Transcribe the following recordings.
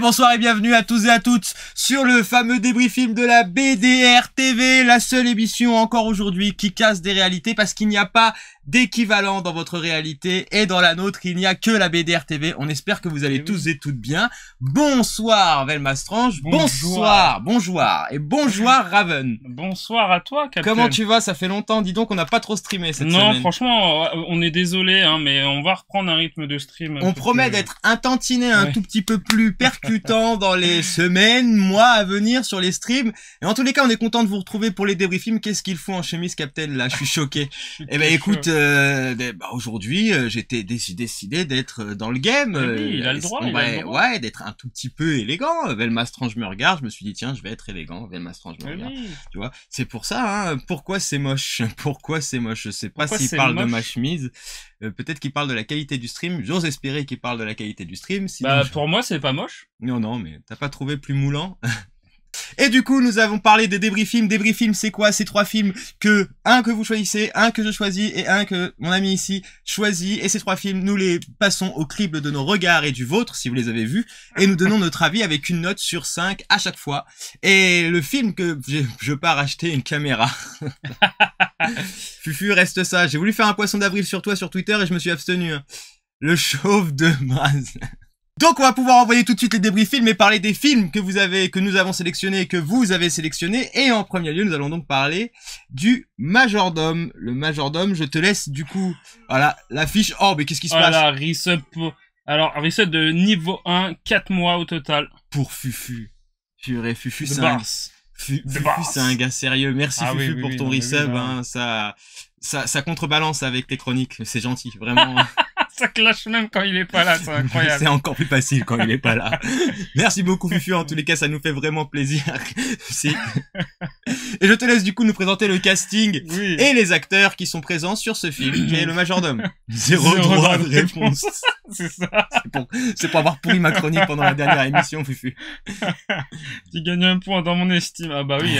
bonsoir et bienvenue à tous et à toutes sur le fameux débriefing de la BDR TV, la seule émission encore aujourd'hui qui casse des réalités parce qu'il n'y a pas d'équivalent dans votre réalité et dans la nôtre il n'y a que la BDR TV. On espère que vous allez tous et toutes bien. Bonsoir Velma Strange, bonsoir et bonjour Raven. Bonsoir à toi Captain. Comment tu vas? Ça fait longtemps, dis donc on n'a pas trop streamé cette semaine. Non franchement on est désolé hein, mais on va reprendre un rythme de stream. On promet d'être un tantinet un tout petit peu plus percutant dans les semaines, mois à venir sur les streams. Et en tous les cas, on est content de vous retrouver pour les débriefings. Qu'est-ce qu'il faut en chemise, Captain? Là, je suis choqué. Eh ben, écoute, aujourd'hui, j'étais décidé d'être dans le game. Oui, il a le droit. Ouais, d'être un tout petit peu élégant. Velma Strange me regarde, je me suis dit, tiens, je vais être élégant. Velma Strange me regarde. Oui. Tu vois, c'est pour ça, hein. Pourquoi c'est moche? Je sais pas Pourquoi s'il c'est parle de moche ma chemise. Peut-être qu'il parle de la qualité du stream. J'ose espérer qu'il parle de la qualité du stream. Sinon, Bah, pour moi, c'est pas moche. Non, mais t'as pas trouvé plus moulant? Et du coup, nous avons parlé des débriefings. Débriefings, c'est quoi? C'est 3 films un que vous choisissez, un que je choisis et un que mon ami ici choisit. Et ces 3 films, nous les passons au crible de nos regards et du vôtre, si vous les avez vus. Et nous donnons notre avis avec une note sur 5 à chaque fois. Et le film que je pars acheter une caméra. Fufu, reste ça. J'ai voulu faire un poisson d'avril sur toi sur Twitter et je me suis abstenu. Le chauve de Mraz. Donc on va pouvoir envoyer tout de suite les débriefings et parler des films que nous avons sélectionnés et que vous avez sélectionnés. Et en premier lieu, nous allons donc parler du Majordome. Le Majordome, je te laisse du coup, voilà, la fiche. Oh, mais qu'est-ce qui se passe? Voilà, reset de niveau 1, 4 mois au total. Pour Fufu. Fufu, Fufu, c'est un gars sérieux. Merci Fufu pour ton resub, hein. Ça contrebalance avec tes chroniques. C'est gentil, vraiment. Ça clash même quand il est pas là, c'est incroyable. C'est encore plus facile quand il est pas là. Merci beaucoup Fufu, en tous les cas ça nous fait vraiment plaisir. Et je te laisse du coup nous présenter le casting et les acteurs qui sont présents sur ce film qui est Le Majordome. Zéro droit de réponse. C'est ça. C'est pour avoir pourri ma chronique pendant la dernière émission Fufu. Tu gagnes un point dans mon estime, ah bah oui.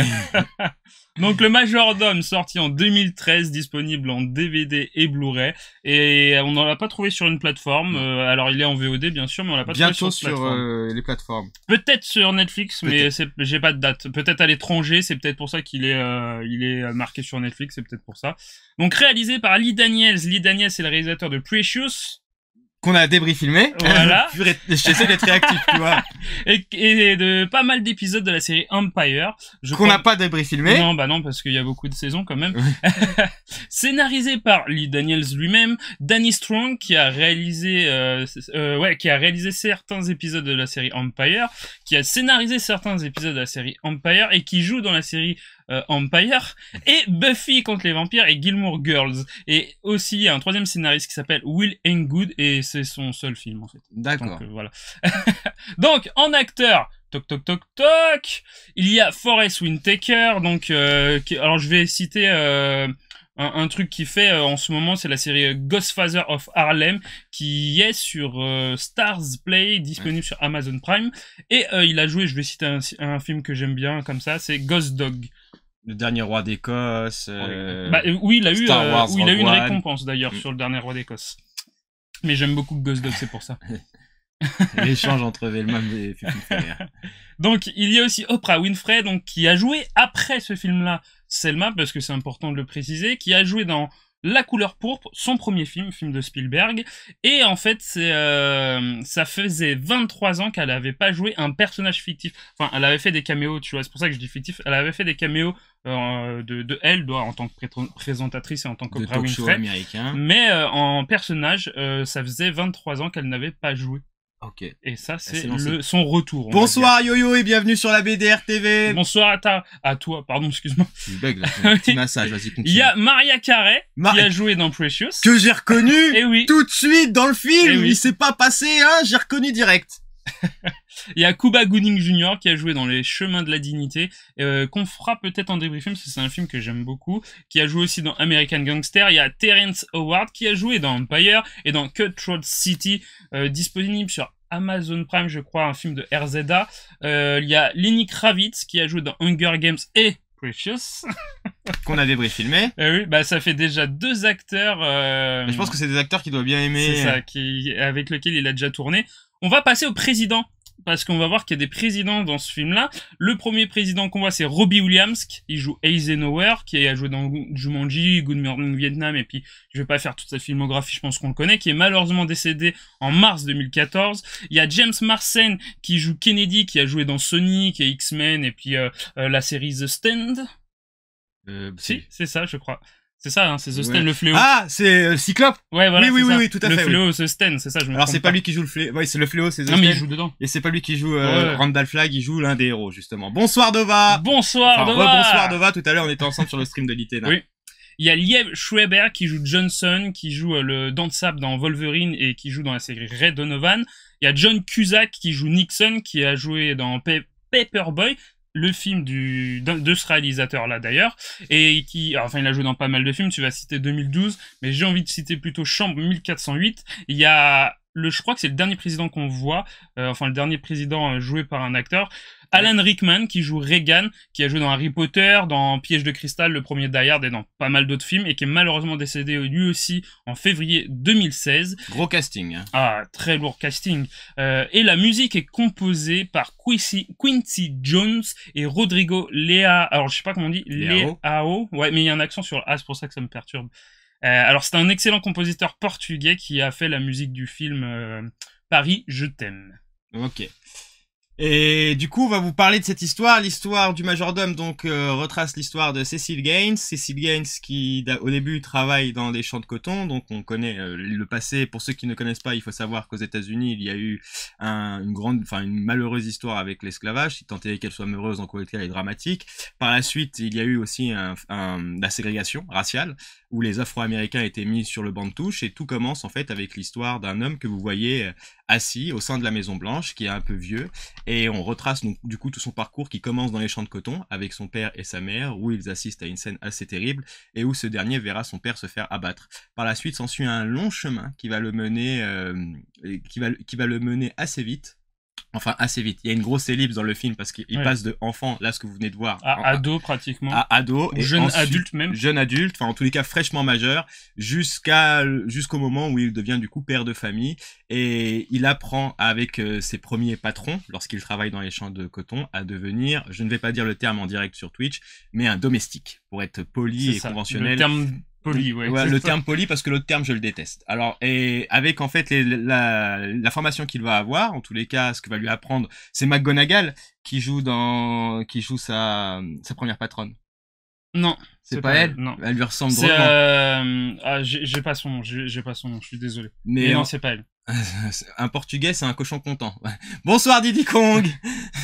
Donc le Majordome, sorti en 2013, disponible en DVD et Blu-ray, et on n'en l'a pas trouvé sur une plateforme. Alors il est en VOD bien sûr, mais on l'a pas trouvé sur les plateformes. Peut-être sur Netflix, mais j'ai pas de date. Peut-être à l'étranger, c'est peut-être pour ça qu'il est marqué sur Netflix, c'est peut-être pour ça. Donc réalisé par Lee Daniels. Lee Daniels c'est le réalisateur de Precious. Qu'on a débriefilmé. Voilà. J'essaie d'être réactif, tu vois. Et de pas mal d'épisodes de la série Empire. Qu'on n'a pas débriefilmé. Non, bah non, parce qu'il y a beaucoup de saisons quand même. Scénarisé par Lee Daniels lui-même, Danny Strong, qui a réalisé certains épisodes de la série Empire, qui a scénarisé certains épisodes de la série Empire, et qui joue dans la série Empire, et Buffy contre les vampires et Gilmore Girls. Et aussi, il y a un troisième scénariste qui s'appelle Will Heygood, et c'est son seul film, en fait. D'accord. Donc, voilà. Donc, en acteur, toc, il y a Forest Whitaker, donc, alors je vais citer, un truc qu'il fait en ce moment, c'est la série Godfather of Harlem, qui est sur Stars Play, disponible sur Amazon Prime. Et il a joué, je vais citer un film que j'aime bien comme ça, c'est Ghost Dog. Le dernier roi d'Écosse. Oui, il a eu, une One. récompense d'ailleurs sur le dernier roi d'Écosse. Mais j'aime beaucoup Ghost Dog, c'est pour ça. L'échange entre Velma et Fufu. Donc, il y a aussi Oprah Winfrey, donc, qui a joué après ce film-là, Selma, parce que c'est important de le préciser, qui a joué dans La couleur pourpre, son premier film de Spielberg. Et en fait, ça faisait 23 ans qu'elle avait pas joué un personnage fictif. Enfin, elle avait fait des caméos, tu vois, c'est pour ça que je dis fictif. Elle avait fait des caméos de elle, en tant que présentatrice et en tant qu'Oprah Winfrey. Américain. Mais en personnage, ça faisait 23 ans qu'elle n'avait pas joué. Ok. Et ça, c'est son retour. Bonsoir Yo-Yo et bienvenue sur la BDR TV. Bonsoir à toi, pardon, excuse-moi. Je bug là, un petit massage, vas-y continue. Il y a Maria Carey qui a joué dans Precious. Que j'ai reconnu oui. tout de suite dans le film. Oui. Il s'est pas passé, hein, j'ai reconnu direct. Il y a Cuba Gooding Jr. qui a joué dans Les Chemins de la Dignité, qu'on fera peut-être en débriefing parce que c'est un film que j'aime beaucoup, qui a joué aussi dans American Gangster. Il y a Terrence Howard qui a joué dans Empire et dans Cutthroat City, disponible sur Amazon Prime, je crois, un film de RZA. Il y a Lenny Kravitz qui a joué dans Hunger Games et Precious. Qu'on a débriefilmé. Oui, bah ça fait déjà 2 acteurs. Mais je pense que c'est des acteurs qu'il doit bien aimer. C'est ça, avec lequel il a déjà tourné. On va passer au président parce qu'on va voir qu'il y a des présidents dans ce film-là. Le premier président qu'on voit, c'est Robbie Williams, qui joue Eisenhower, qui a joué dans Jumanji, Good Morning Vietnam, et puis je vais pas faire toute sa filmographie, je pense qu'on le connaît, qui est malheureusement décédé en mars 2014. Il y a James Marsden, qui joue Kennedy, qui a joué dans Sonic et X-Men, et puis la série The Stand. Si, c'est ça, je crois. C'est ça, hein, c'est The Stand, le fléau. Ah, c'est Cyclope. Ouais, voilà. Oui, tout à fait. Le fléau, The Stand, c'est ça, je me Alors, trompe c'est pas lui qui joue le fléau. Ouais, c'est le fléau, c'est The Non, Stand. mais il joue dedans. Et c'est pas lui qui joue Randall Flagg, il joue l'un des héros, justement. Bonsoir, Dova. Bonsoir, Dova. Bonsoir, Dova. Tout à l'heure, on était ensemble sur le stream de l'ITENA. Oui. Il y a Liev Schreiber qui joue Johnson, qui joue le Dantzap dans Wolverine et qui joue dans la série Ray Donovan. Il y a John Cusack qui joue Nixon, qui a joué dans Paperboy, le film de ce réalisateur-là d'ailleurs, et qui, enfin il a joué dans pas mal de films, tu vas citer 2012, mais j'ai envie de citer plutôt Chambre 1408. Il y a je crois que c'est le dernier président qu'on voit, le dernier président joué par un acteur, Alan Rickman, qui joue Reagan, qui a joué dans Harry Potter, dans Piège de cristal, le premier Die Hard, et dans pas mal d'autres films, et qui est malheureusement décédé lui aussi en février 2016. Gros casting. Ah, très lourd casting. Et la musique est composée par Quincy Jones et Rodrigo Leao. Alors, je sais pas comment on dit. Leao. Ouais, mais il y a un accent sur le A, c'est pour ça que ça me perturbe. Alors, c'est un excellent compositeur portugais qui a fait la musique du film Paris, je t'aime. Ok. Et du coup, on va vous parler de cette histoire. L'histoire du majordome, donc, retrace l'histoire de Cecil Gaines. Cecil Gaines qui, au début, travaille dans des champs de coton. Donc, on connaît le passé. Pour ceux qui ne connaissent pas, il faut savoir qu'aux États-Unis, il y a eu une malheureuse histoire avec l'esclavage. Si tant est qu'elle soit heureuse, en quoi elle est dramatique. Par la suite, il y a eu aussi la ségrégation raciale, où les Afro-Américains étaient mis sur le banc de touche, et tout commence en fait avec l'histoire d'un homme que vous voyez assis au sein de la Maison Blanche, qui est un peu vieux, et on retrace donc du coup tout son parcours qui commence dans les champs de coton avec son père et sa mère, où ils assistent à une scène assez terrible, et où ce dernier verra son père se faire abattre. Par la suite s'ensuit un long chemin qui va le mener, qui va le mener assez vite. Enfin, assez vite. Il y a une grosse ellipse dans le film parce qu'il passe de enfant, là, ce que vous venez de voir. À ado, pratiquement. À ado. Et jeune adulte même. Jeune adulte, enfin, en tous les cas, fraîchement majeur, jusqu'au moment où il devient, du coup, père de famille. Et il apprend avec ses premiers patrons, lorsqu'il travaille dans les champs de coton, à devenir, je ne vais pas dire le terme en direct sur Twitch, mais un domestique, pour être poli et conventionnel. Le terme poli, ouais. Le terme poli, parce que l'autre terme, je le déteste. Alors, et avec, en fait, la formation qu'il va avoir, en tous les cas, ce que va lui apprendre, c'est McGonagall, qui joue sa première patronne. Non. C'est pas elle? Non. Elle lui ressemble drôlement. J'ai pas son nom, j'ai pas son nom, je suis désolé. Mais non, c'est pas elle. Un portugais, c'est un cochon content. Bonsoir Diddy Kong.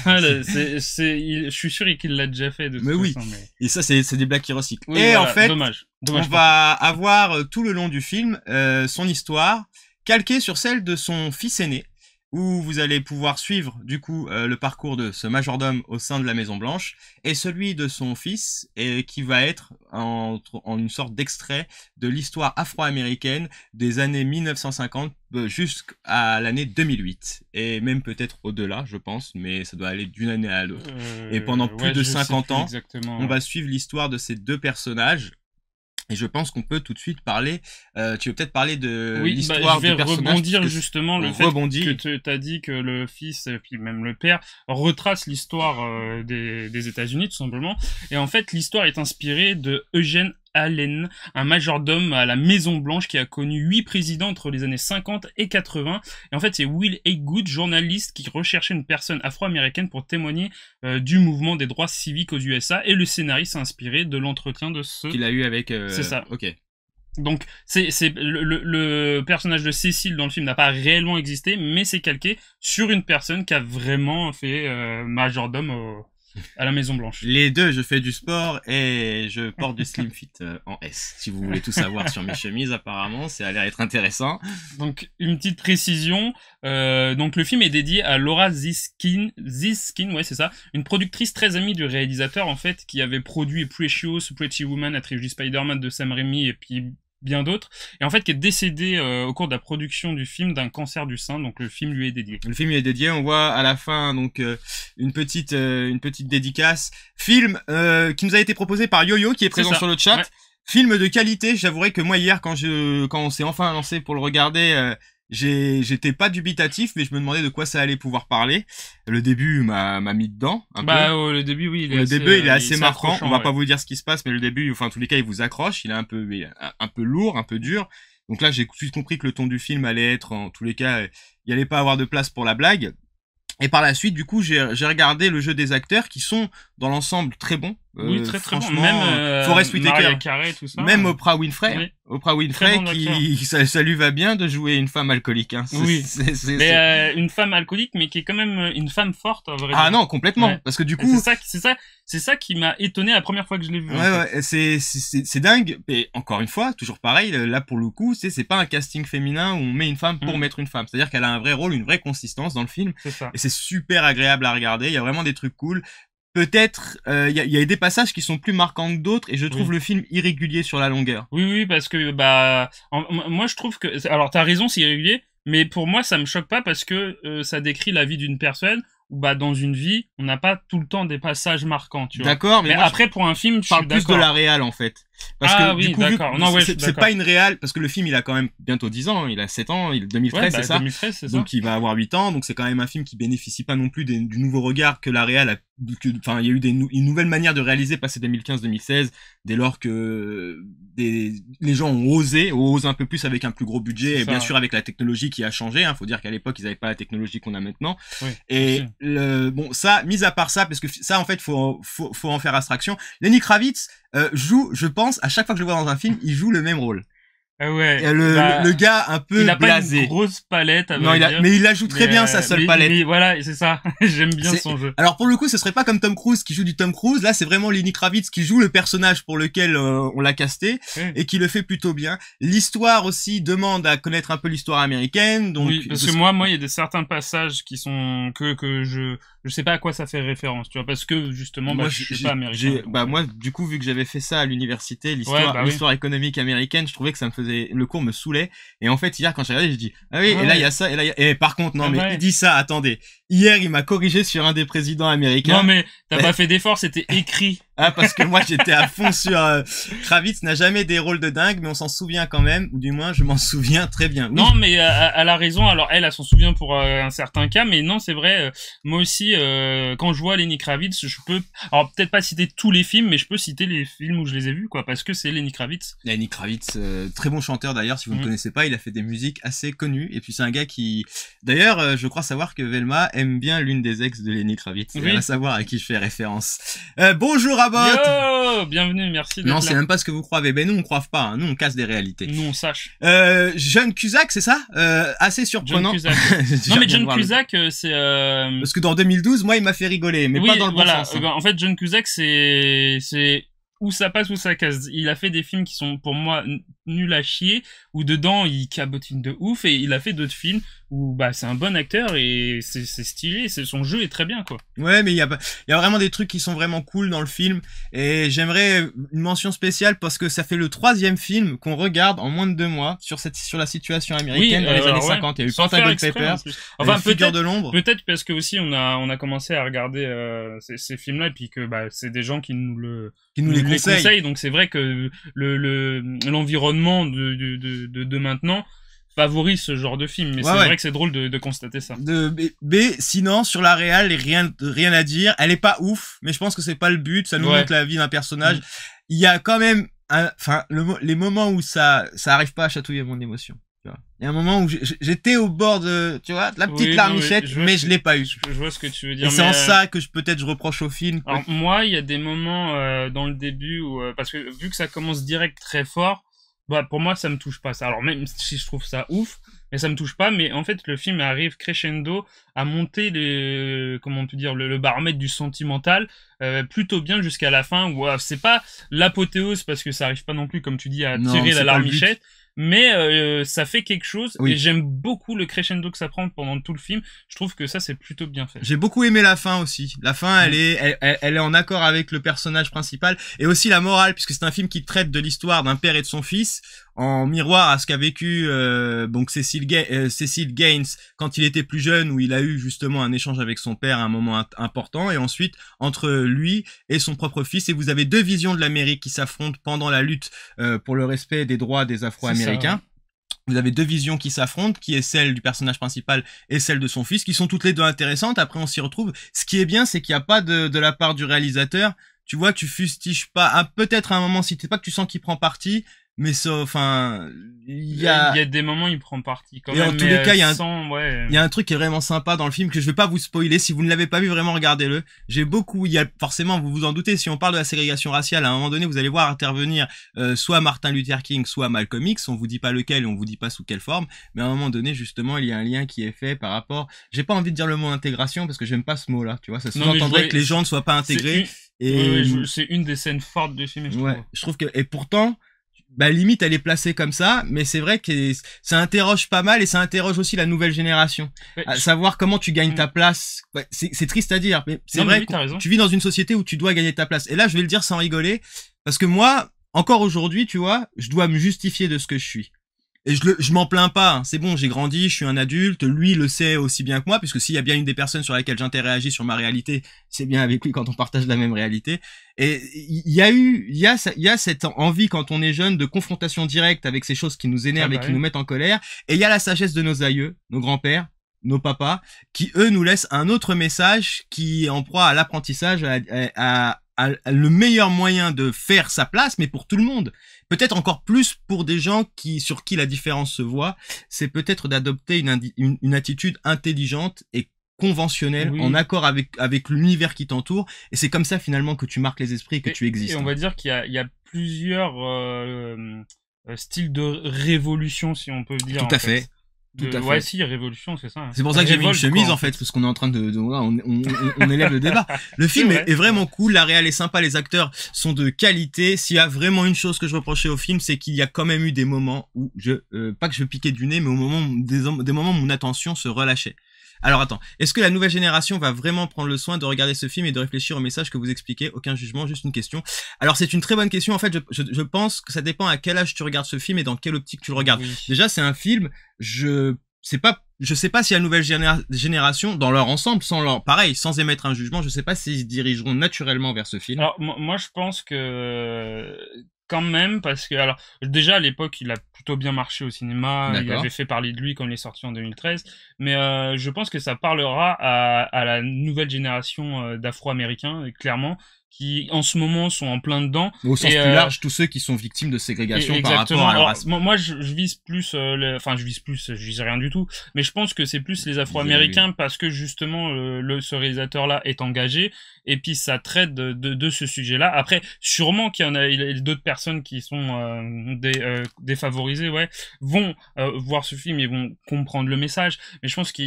Je suis sûr qu'il l'a déjà fait de toute façon. Mais... Et ça, c'est des blagues qui recyclent. Oui, et voilà, en fait, dommage on va avoir tout le long du film son histoire calquée sur celle de son fils aîné, où vous allez pouvoir suivre du coup le parcours de ce majordome au sein de la Maison Blanche et celui de son fils, et qui va être en une sorte d'extrait de l'histoire afro-américaine des années 1950 jusqu'à l'année 2008, et même peut-être au-delà, je pense, mais ça doit aller d'une année à l'autre. Et pendant plus de 50 ans, on va suivre l'histoire de ces deux personnages. Et je pense qu'on peut tout de suite parler. Tu veux peut-être parler de l'histoire du personnage. Je vais rebondir justement le fait que tu as dit que le fils et puis même le père retrace l'histoire des États-Unis tout simplement. Et en fait, l'histoire est inspirée de Eugene Allen, un majordome à la Maison Blanche qui a connu 8 présidents entre les années 50 et 80. Et en fait, c'est Will Haygood, journaliste, qui recherchait une personne afro-américaine pour témoigner du mouvement des droits civiques aux USA. Et le scénariste s'est inspiré de l'entretien de ce... qu'il a eu avec... C'est ça. Ok. Donc, le personnage de Cécile dans le film n'a pas réellement existé, mais c'est calqué sur une personne qui a vraiment fait majordome à la Maison Blanche. Les deux, je fais du sport et je porte du Slim Fit en S. Si vous voulez tout savoir sur mes chemises, apparemment, ça a l'air d'être intéressant. Donc, une petite précision. Donc, le film est dédié à Laura Ziskin, ouais, c'est ça. Une productrice très amie du réalisateur, en fait, qui avait produit Precious, Pretty Woman, la trilogie Spider-Man de Sam Raimi, et puis bien d'autres, et en fait qui est décédée au cours de la production du film d'un cancer du sein, donc le film lui est dédié. Le film lui est dédié, on voit à la fin donc une petite dédicace. Film qui nous a été proposé par Yo-Yo, qui est présent sur le chat. Ouais. Film de qualité, j'avouerai que moi hier quand on s'est enfin lancé pour le regarder, j'étais pas dubitatif, mais je me demandais de quoi ça allait pouvoir parler. Le début m'a mis dedans un peu. Le début, oui, Le début, il est assez marquant. accrochant, On va ouais. pas vous dire ce qui se passe, mais le début, enfin, en tous les cas, il vous accroche. Il est un peu lourd, un peu dur. Donc là, j'ai tout de suite compris que le ton du film allait être, en tous les cas, il allait pas avoir de place pour la blague. Et par la suite, du coup, j'ai regardé le jeu des acteurs qui sont, dans l'ensemble, très bons. Oui, très bon. Franchement, Même Forest Whitaker. Mariah Carey, tout ça. Même Oprah Winfrey. Oui. Oprah Winfrey Très bon qui, ça lui va bien de jouer une femme alcoolique, hein. Oui. Mais une femme alcoolique, mais qui est quand même une femme forte, à vrai dire. Ah non, complètement. Ouais. Parce que du Et coup, c'est ça qui m'a étonné la première fois que je l'ai vu. en ouais, fait. ouais, c'est dingue. Et encore une fois, toujours pareil, là pour le coup, c'est pas un casting féminin où on met une femme pour mettre une femme. C'est-à-dire qu'elle a un vrai rôle, une vraie consistance dans le film. C'est ça. Et c'est super agréable à regarder. Il y a vraiment des trucs cool. Peut-être, il y a des passages qui sont plus marquants que d'autres, et je trouve le film irrégulier sur la longueur. Oui, parce que moi je trouve que alors t'as raison, c'est irrégulier, mais pour moi ça me choque pas parce que ça décrit la vie d'une personne où dans une vie on n'a pas tout le temps des passages marquants, tu vois. D'accord, mais moi, après pour un film je parle suis plus de d'accord. la réal en fait. Parce Ah que oui, du coup, d'accord. Non, ouais, je suis c'est d'accord. pas une réal, parce que le film il a quand même bientôt 10 ans, il a 7 ans, 2013 c'est ça. 2013, c'est ça. Donc il va avoir 8 ans, donc c'est quand même un film qui bénéficie pas non plus du nouveau regard que la réal a, enfin il y a eu une nouvelle manière de réaliser passé 2015-2016, dès lors que les gens osent un peu plus avec un plus gros budget, et bien sûr avec la technologie qui a changé, hein, faut dire qu'à l'époque ils avaient pas la technologie qu'on a maintenant. Oui, et bon ça, mis à part ça, parce que ça en fait faut en faire abstraction, Lenny Kravitz joue, je pense, à chaque fois que je le vois dans un film, il joue le même rôle. Ah ouais. Et le gars un peu il a blasé. pas une grosse palette, à Non, dire. mais il la joue très bien sa seule palette. Mais voilà, c'est ça. J'aime bien son jeu. Alors pour le coup, ce serait pas comme Tom Cruise qui joue du Tom Cruise. Là, c'est vraiment Lenny Kravitz qui joue le personnage pour lequel on l'a casté et qui le fait plutôt bien. L'histoire aussi demande à connaître un peu l'histoire américaine. Donc oui, parce que moi, il y a certains passages qui sont que je sais pas à quoi ça fait référence, tu vois, parce que justement, moi, je suis pas américain. Moi, du coup, vu que j'avais fait ça à l'université, l'histoire économique américaine, je trouvais que ça me faisait, le cours me saoulait. Et en fait, hier, quand j'ai regardé, j'ai dit, ah oui, et là, il y a ça, et par contre, non, mais il dit ça, attendez. Hier, il m'a corrigé sur un des présidents américains. Non, mais t'as pas fait d'effort, c'était écrit. Ah, parce que moi, j'étais à fond sur, Kravitz n'a jamais des rôles de dingue, mais on s'en souvient quand même, ou du moins, je m'en souviens très bien. Oui. Non, mais elle a raison. Alors, elle s'en souvient pour un certain cas, mais non, c'est vrai. Moi aussi, quand je vois Lenny Kravitz, je peux, alors peut-être pas citer tous les films, mais je peux citer les films où je les ai vus, quoi, parce que c'est Lenny Kravitz. Lenny Kravitz, très bon chanteur d'ailleurs, si vous ne connaissez pas, il a fait des musiques assez connues, et puis c'est un gars qui, d'ailleurs, je crois savoir que Velma aime bien l'une des ex de Lenny Kravitz. Oui. Elle va savoir à qui je fais référence. Bonjour Abbott. Yo, bienvenue, merci d'être là. Non, c'est même pas ce que vous croyez. Ben nous, on croit pas. Hein. Nous, on casse des réalités. Nous, on sache. John Cusack, c'est ça assez surprenant. John Cusack. Non, mais John Cusack, c'est... Parce que dans 2012, moi, il m'a fait rigoler, mais pas dans le bon sens. Hein. En fait, John Cusack, c'est où ça passe, où ça casse. Il a fait des films qui sont, pour moi, nuls à chier, où dedans, il cabotine de ouf, et il a fait d'autres films où, c'est un bon acteur, et c'est stylé, son jeu est très bien, quoi. Ouais, mais il y a vraiment des trucs qui sont vraiment cool dans le film, et j'aimerais une mention spéciale parce que ça fait le 3e film qu'on regarde en moins de 2 mois sur la situation américaine dans les années 50. Il y a eu Pentagon Papers, enfin, Figure de l'ombre. Peut-être parce que aussi, on a commencé à regarder, ces films-là, et puis que, c'est des gens qui nous les conseillent. Donc c'est vrai que l'environnement de maintenant favorise ce genre de film, mais c'est vrai que c'est drôle de constater ça. Sinon, sur la réal, rien à dire. Elle est pas ouf, mais je pense que c'est pas le but. Ça nous montre la vie d'un personnage. Il y a quand même, les moments où ça arrive pas à chatouiller mon émotion. Il y a un moment où j'étais au bord de, tu vois, de la petite larmichette, mais je l'ai pas eu. Je vois ce que tu veux dire. Et c'est en ça que je reproche au film. Alors, moi, il y a des moments, dans le début où, parce que vu que ça commence direct très fort, pour moi, ça me touche pas ça. Alors, même si je trouve ça ouf, mais ça me touche pas, mais en fait, le film arrive crescendo à monter comment on peut dire, le baromètre du sentimental, plutôt bien jusqu'à la fin où, c'est pas l'apothéose parce que ça arrive pas non plus, comme tu dis, à tirer la larmichette. Mais ça fait quelque chose, et j'aime beaucoup le crescendo que ça prend pendant tout le film. Je trouve que ça, c'est plutôt bien fait. J'ai beaucoup aimé la fin aussi. La fin, elle est en accord avec le personnage principal, et aussi la morale, puisque c'est un film qui traite de l'histoire d'un père et de son fils, en miroir à ce qu'a vécu donc Cecil Gaines quand il était plus jeune, où il a eu justement un échange avec son père à un moment important, et ensuite entre lui et son propre fils. Et vous avez 2 visions de l'Amérique qui s'affrontent pendant la lutte pour le respect des droits des Afro-Américains. vous avez deux visions qui s'affrontent, qui est celle du personnage principal et celle de son fils, qui sont toutes les deux intéressantes. Après, on s'y retrouve. Ce qui est bien, c'est qu'il n'y a pas de la part du réalisateur. Tu vois, tu fustiges pas, peut-être à un moment, si t'es pas que tu sens qu'il prend parti, mais ça, enfin, il y a des moments, il prend parti quand et même. en tous les cas, il y a ouais. il y a un truc qui est vraiment sympa dans le film que je vais pas vous spoiler. Si vous ne l'avez pas vu, vraiment regardez-le. Il y a forcément, vous vous en doutez, si on parle de la ségrégation raciale, à un moment donné, vous allez voir intervenir soit Martin Luther King, soit Malcolm X. On vous dit pas lequel, et on vous dit pas sous quelle forme, mais à un moment donné, justement, il y a un lien qui est fait par rapport. J'ai pas envie de dire le mot intégration parce que j'aime pas ce mot-là. Tu vois, ça sous-entendrait que les gens ne soient pas intégrés. C'est une des scènes fortes du film. Je trouve que et pourtant. Bah limite elle est placée comme ça, mais c'est vrai que ça interroge pas mal et ça interroge aussi la nouvelle génération, à savoir comment tu gagnes ta place. Ouais, c'est triste à dire, mais c'est vrai que tu vis dans une société où tu dois gagner ta place. Et là je vais le dire sans rigoler, parce que moi, encore aujourd'hui, tu vois, je dois me justifier de ce que je suis. Et je m'en plains pas, hein. C'est bon, j'ai grandi, je suis un adulte, lui le sait aussi bien que moi, puisque s'il y a bien une des personnes sur laquelle j'interagis sur ma réalité, c'est bien avec lui quand on partage la même réalité. Et il y a cette envie quand on est jeune de confrontation directe avec ces choses qui nous énervent et qui nous mettent en colère. Et il y a la sagesse de nos aïeux, nos grands-pères, nos papas, qui eux nous laissent un autre message qui est en proie à l'apprentissage, à le meilleur moyen de faire sa place, mais pour tout le monde. Peut-être encore plus pour des gens sur qui la différence se voit, c'est peut-être d'adopter une attitude intelligente et conventionnelle, en accord avec l'univers qui t'entoure, et c'est comme ça finalement que tu marques les esprits et que tu existes. Et on va dire qu'il y a plusieurs styles de révolution, si on peut dire. Tout à fait. Ouais, si, révolution, c'est ça. Hein. C'est pour ça que j'ai mis une chemise, en fait, parce qu'on est en train on élève le débat. Le film est vraiment cool, la réal est sympa, les acteurs sont de qualité. S'il y a vraiment une chose que je reprochais au film, c'est qu'il y a quand même eu des moments où pas que je piquais du nez, mais des moments où mon attention se relâchait. Alors attends, est-ce que la nouvelle génération va vraiment prendre le soin de regarder ce film et de réfléchir au message que vous expliquez? Aucun jugement, juste une question. Alors c'est une très bonne question. En fait, je pense que ça dépend à quel âge tu regardes ce film et dans quelle optique tu le regardes. Oui. Déjà, c'est un film, je sais pas si la nouvelle génération, dans leur ensemble, sans émettre un jugement, je sais pas s'ils se dirigeront naturellement vers ce film. Alors moi je pense que quand même, parce que alors déjà à l'époque il a plutôt bien marché au cinéma, il avait fait parler de lui quand il est sorti en 2013, mais je pense que ça parlera à la nouvelle génération d'Afro-Américains, clairement, qui en ce moment sont en plein dedans. Au sens plus large, tous ceux qui sont victimes de ségrégation par rapport à leur race. Moi, je vise plus, je vise rien du tout, mais je pense que c'est plus les Afro-Américains parce que justement ce réalisateur-là est engagé et puis ça traite de ce sujet-là. Après, sûrement qu'il y en a d'autres personnes qui sont défavorisées, vont voir ce film et vont comprendre le message. Mais je pense que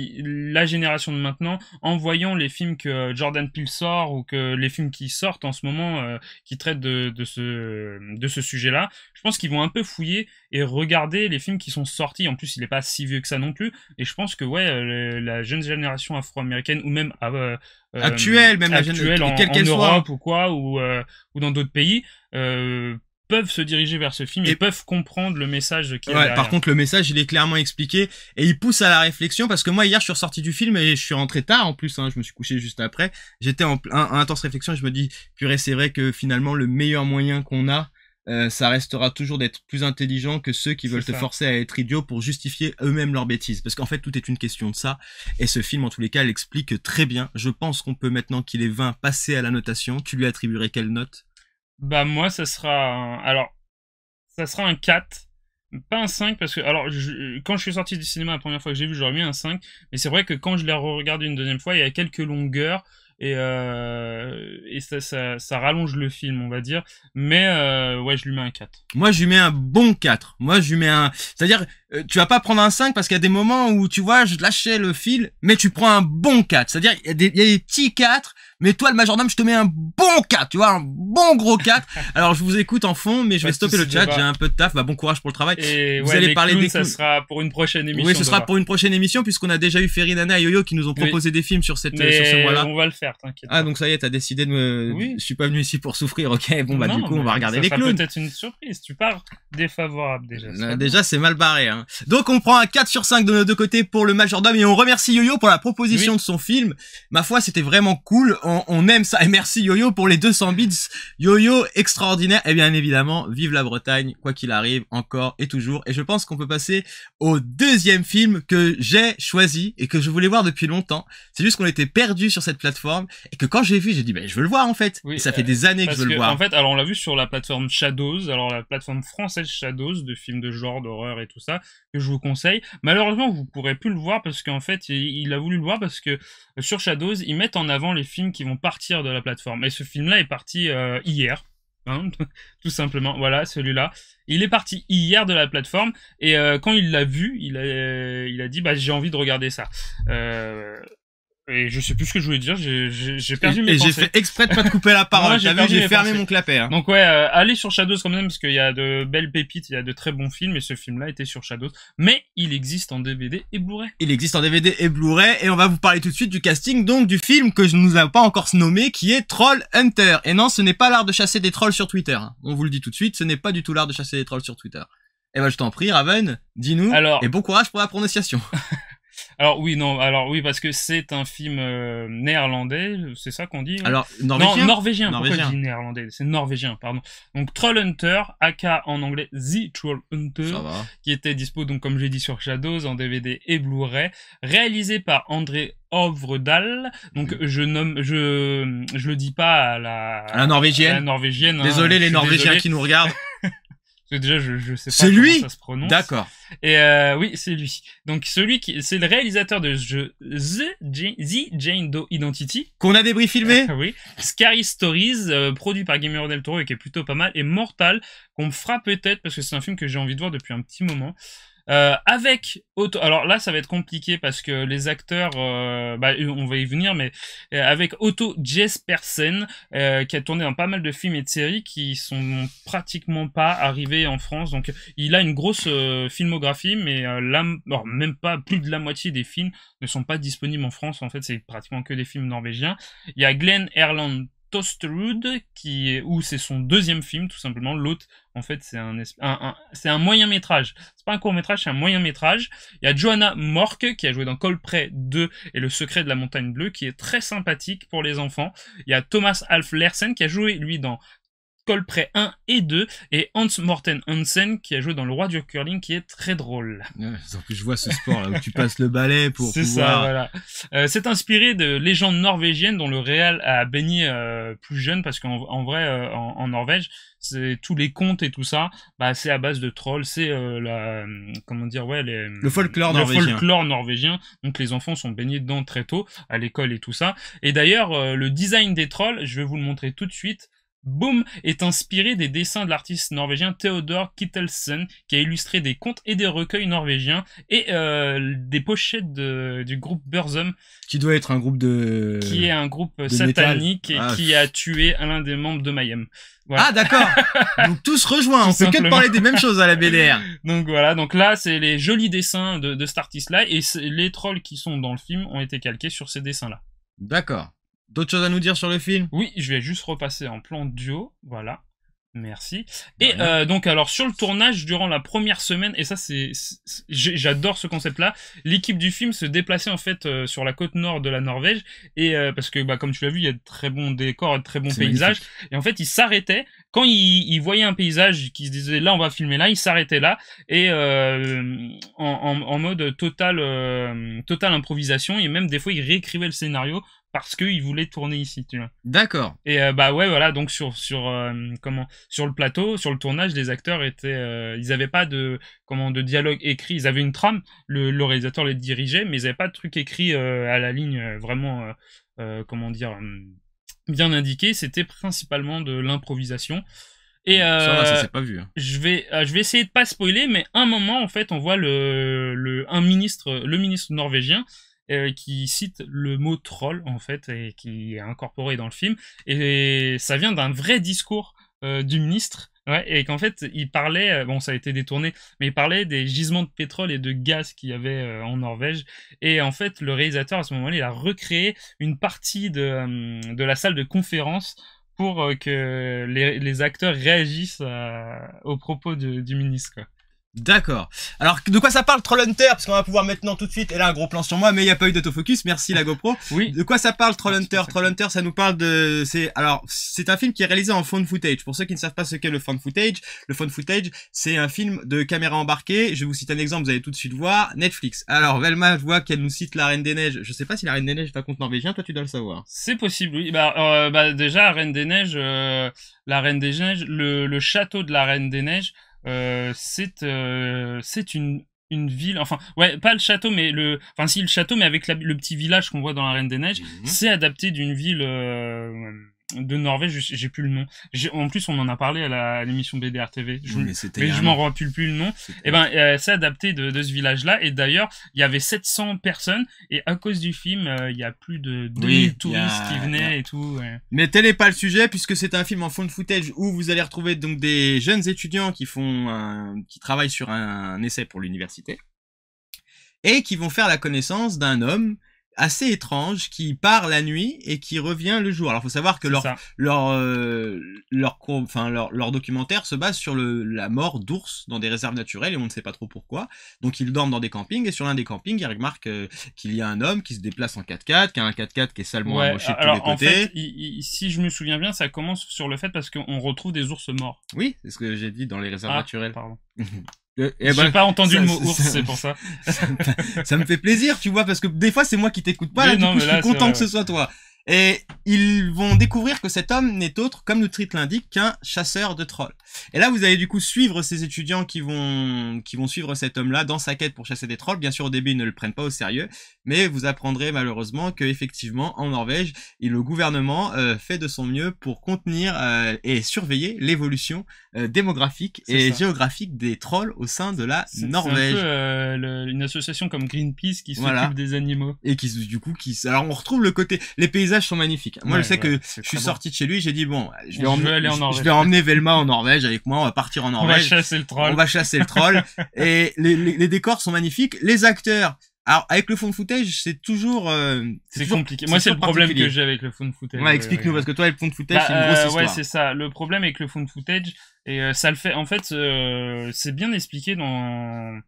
la génération de maintenant, en voyant les films que Jordan Peele sort ou que les films qui sortent en ce moment qui traitent de ce sujet-là, je pense qu'ils vont un peu fouiller et regarder les films qui sont sortis. En plus, il n'est pas si vieux que ça non plus. Et je pense que la jeune génération afro-américaine ou même actuelle, même la jeune en Europe ou quoi, ou dans d'autres pays, peuvent se diriger vers ce film et peuvent comprendre le message qu'il y a derrière. Par contre, le message, il est clairement expliqué et il pousse à la réflexion parce que moi, hier, je suis ressorti du film et je suis rentré tard en plus, je me suis couché juste après. J'étais en intense réflexion et je me dis, purée, c'est vrai que finalement, le meilleur moyen qu'on a, ça restera toujours d'être plus intelligent que ceux qui veulent te forcer à être idiot pour justifier eux-mêmes leurs bêtises. Parce qu'en fait, tout est une question de ça. Et ce film, en tous les cas, l'explique très bien. Je pense qu'on peut maintenant qu'il est 20 passer à la notation. Tu lui attribuerais quelle note? Bah moi ça sera un 4, pas un 5 parce que alors quand je suis sorti du cinéma la première fois que j'ai vu, j'aurais mis un 5, mais c'est vrai que quand je l'ai regardé une deuxième fois, il y a quelques longueurs et ça rallonge le film, on va dire, mais je lui mets un 4. Moi je lui mets un bon 4. Moi je lui mets c'est-à-dire tu vas pas prendre un 5 parce qu'il y a des moments où tu vois, je lâchais le fil, mais tu prends un bon 4. C'est-à-dire il y a des petits 4. Mais toi, le majordome, je te mets un bon 4, tu vois, un bon gros 4. Alors, je vous écoute en fond, mais je vais stopper le chat, j'ai un peu de taf, bon courage pour le travail. Et vous allez parler des clowns, ça sera pour une prochaine émission. Oui, ce sera pour une prochaine émission, puisqu'on a déjà eu Ferry, Nana et Yo-Yo qui nous ont proposé des films sur ce mois-là. On va le faire, t'inquiète. Ah, donc ça y est, t'as décidé de me... Oui. Je suis pas venu ici pour souffrir, ok, bon, bah, du coup, on va regarder les clowns. Ça peut-être une surprise, tu pars défavorable déjà. Déjà, c'est mal barré, hein. Donc, on prend un 4 sur 5 de nos deux côtés pour le majordome et on remercie Yo-Yo pour la proposition de son film. Ma foi, c'était vraiment cool. on aime ça. Et merci Yo-Yo pour les 200 bits. Yo-Yo extraordinaire. Et bien évidemment, vive la Bretagne, quoi qu'il arrive, encore et toujours. Et je pense qu'on peut passer au deuxième film que j'ai choisi et que je voulais voir depuis longtemps. C'est juste qu'on était perdu sur cette plateforme et que quand j'ai vu, j'ai dit, je veux le voir en fait. Oui, et ça fait des années que je veux le voir. En fait, alors on l'a vu sur la plateforme Shadows, alors la plateforme française Shadows, de films de genre, d'horreur et tout ça, que je vous conseille. Malheureusement, vous pourrez plus le voir parce qu'en fait, il a voulu le voir parce que sur Shadows, ils mettent en avant les films qui vont partir de la plateforme. Et ce film-là est parti hier. Hein, tout simplement, voilà, celui-là. Il est parti hier de la plateforme et quand il l'a vu, il a dit j'ai envie de regarder ça. Et je sais plus ce que je voulais dire, j'ai perdu mes pensées. Et j'ai fait exprès de pas te couper la parole. Ouais, T'as vu, j'ai fermé mon clapet. Hein. Donc ouais, allez sur Shadows quand même parce qu'il y a de belles pépites, il y a de très bons films et ce film-là était sur Shadows. Mais il existe en DVD et Blu-ray. Il existe en DVD et Blu-ray et on va vous parler tout de suite du casting donc du film que je ne nous ai pas encore nommé qui est Troll Hunter. Et non, ce n'est pas l'art de chasser des trolls sur Twitter. Hein. On vous le dit tout de suite, ce n'est pas du tout l'art de chasser des trolls sur Twitter. Et je t'en prie, Raven, dis-nous. Et bon courage pour la prononciation. Alors oui, parce que c'est un film néerlandais, c'est ça qu'on dit? Alors, norvégien? Non, norvégien. Pourquoi je dis néerlandais? C'est norvégien, pardon. Donc Troll Hunter, aka en anglais The Troll Hunter, qui était dispo, donc comme j'ai dit, sur Shadows, en DVD et Blu-ray, réalisé par André Ovredal. Donc je le dis pas à la norvégienne. À la norvégienne. Désolé les Norvégiens qui nous regardent. Déjà, je sais pas c'est comment lui ça se prononce. D'accord. Et oui, c'est lui. Donc c'est le réalisateur de jeu The Jane Doe Identity. Qu'on a débrief filmé. Oui. Scary Stories, produit par Guillermo del Toro et qui est plutôt pas mal. Et Mortal, qu'on me fera peut-être parce que c'est un film que j'ai envie de voir depuis un petit moment. Avec alors là ça va être compliqué parce que les acteurs on va y venir, mais avec Otto Jespersen qui a tourné dans pas mal de films et de séries qui sont pratiquement pas arrivés en France, donc il a une grosse filmographie, mais même pas plus de la moitié des films ne sont pas disponibles en France. En fait, c'est pratiquement que des films norvégiens. Il y a Glenn Erland Tosterud où c'est son deuxième film tout simplement. L'autre en fait c'est un moyen métrage, c'est pas un court métrage, c'est un moyen métrage. Il y a Johanna Mork qui a joué dans Coldplay 2 et Le Secret de la Montagne Bleue qui est très sympathique pour les enfants. Il y a Thomas Alf Larsen qui a joué lui dans Coldplay 1 et 2 et Hans Morten Hansen qui a joué dans Le Roi du Curling qui est très drôle. Ouais, en plus je vois ce sport là où tu passes le balai pour c'est pouvoir... ça, voilà. C'est inspiré de légendes norvégiennes dont le réel a baigné plus jeune parce qu'en vrai en Norvège c'est tous les contes et tout ça, c'est à base de trolls, c'est le folklore norvégien. Le folklore norvégien, donc les enfants sont baignés dedans très tôt à l'école et tout ça. Et d'ailleurs le design des trolls, je vais vous le montrer tout de suite. Boom est inspiré des dessins de l'artiste norvégien Theodor Kittelsen qui a illustré des contes et des recueils norvégiens et des pochettes du groupe Burzum qui doit être un groupe qui est un groupe satanique et qui a tué l'un des membres de Mayhem. Voilà. Ah d'accord. Donc tous rejoints, on fait que de parler des mêmes choses à la BDR. Donc voilà, donc là c'est les jolis dessins de cet artiste là et les trolls qui sont dans le film ont été calqués sur ces dessins là. D'accord. D'autres choses à nous dire sur le film? Oui, je vais juste repasser en plan duo, voilà. Merci. Et donc alors sur le tournage durant la première semaine, et ça j'adore ce concept-là, l'équipe du film se déplaçait en fait sur la côte nord de la Norvège et parce que comme tu l'as vu, il y a de très bons décors et de très bons paysages. Magnifique. Et en fait, ils s'arrêtaient quand ils voyaient un paysage qui se disait là on va filmer là, ils s'arrêtaient là et en mode total improvisation et même des fois ils réécrivaient le scénario parce qu'ils voulaient tourner ici, tu vois. D'accord. Et voilà, donc sur le plateau, sur le tournage, les acteurs ils avaient pas de dialogue écrit, ils avaient une trame, le réalisateur les dirigeait, mais ils avaient pas de truc écrit à la ligne vraiment bien indiqué, c'était principalement de l'improvisation. Et ça s'est pas vu. Hein. Je vais essayer de pas spoiler, mais un moment en fait, on voit le ministre norvégien qui cite le mot troll en fait et qui est incorporé dans le film et ça vient d'un vrai discours du ministre, ouais, et qu'en fait il parlait, ça a été détourné, mais il parlait des gisements de pétrole et de gaz qu'il y avait en Norvège et en fait le réalisateur à ce moment-là il a recréé une partie de la salle de conférence pour que les acteurs réagissent aux propos du ministre, quoi. D'accord. Alors, de quoi ça parle Trollhunter? Parce qu'on va pouvoir maintenant tout de suite, et là un gros plan sur moi, mais il n'y a pas eu d'autofocus, merci la GoPro. Oui. De quoi ça parle Trollhunter? Trollhunter, ça nous parle de... c'est un film qui est réalisé en found footage. Pour ceux qui ne savent pas ce qu'est le found footage, c'est un film de caméra embarquée. Je vais vous citer un exemple, vous allez tout de suite voir. Netflix. Alors, Velma, je vois qu'elle nous cite La Reine des Neiges. Je sais pas si La Reine des Neiges est un conte norvégien, toi tu dois le savoir. C'est possible, oui. Déjà, la Reine des Neiges, le château de la Reine des Neiges, c'est une ville, enfin ouais, pas le château mais le château mais avec le petit village qu'on voit dans la Reine des Neiges, c'est adapté d'une ville de Norvège, j'ai plus le nom. En plus on en a parlé à l'émission BDR TV, mais je m'en rappelle plus le nom. Et c'est adapté de ce village-là, et d'ailleurs il y avait 700 personnes, et à cause du film il y a plus de 2000 touristes qui venaient et tout. Ouais. Mais tel n'est pas le sujet, puisque c'est un film en found footage où vous allez retrouver donc des jeunes étudiants qui travaillent sur un essai pour l'université et qui vont faire la connaissance d'un homme assez étrange qui part la nuit et qui revient le jour. Alors faut savoir que leur documentaire se base sur la mort d'ours dans des réserves naturelles, et on ne sait pas trop pourquoi. Donc ils dorment dans des campings, et sur l'un des campings ils remarquent qu'il y a un homme qui se déplace en 4x4, qui a un 4x4 qui est salement amoché de tous les côtés. En fait, si je me souviens bien, ça commence sur le fait parce qu'on retrouve des ours morts. Oui, c'est ce que j'ai dit dans les réserves naturelles. Pardon. J'ai pas entendu le mot ours, c'est pour ça. Ça me fait plaisir, tu vois, parce que des fois c'est moi qui t'écoute pas, du coup je suis content que ce soit toi. Et ils vont découvrir que cet homme n'est autre, comme le titre l'indique, qu'un chasseur de trolls. Et là, vous allez du coup suivre ces étudiants qui vont suivre cet homme-là dans sa quête pour chasser des trolls. Bien sûr, au début, ils ne le prennent pas au sérieux, mais vous apprendrez malheureusement que effectivement, en Norvège, le gouvernement fait de son mieux pour contenir et surveiller l'évolution démographique et géographique des trolls au sein de la Norvège. C'est un peu une association comme Greenpeace qui s'occupe des animaux. Et alors on retrouve le côté, les paysages sont magnifiques. Moi je sais que je suis sorti de chez lui, j'ai dit bon, je vais emmener Velma en Norvège avec moi, on va partir en Norvège. On va chasser le troll. Et les décors sont magnifiques, les acteurs. Alors avec le found footage, c'est toujours compliqué. Moi c'est le problème que j'ai avec le found footage. Ouais, explique-nous parce que toi le found footage c'est une grosse histoire. Ouais, c'est ça. Le problème avec le found footage, et ça le fait en fait c'est bien expliqué dans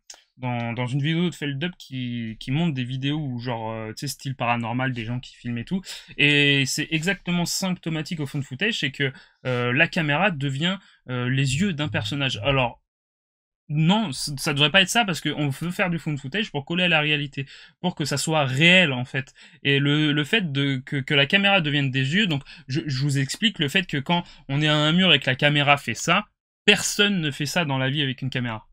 une vidéo de Feldup qui montre des vidéos où genre tu sais style paranormal, des gens qui filment et tout, et c'est exactement symptomatique au found footage, c'est que la caméra devient les yeux d'un personnage. Alors non, ça devrait pas être ça, parce qu'on veut faire du found footage pour coller à la réalité, pour que ça soit réel en fait. Et le fait que la caméra devienne des yeux, donc je vous explique le fait que quand on est à un mur et que la caméra fait ça, personne ne fait ça dans la vie avec une caméra.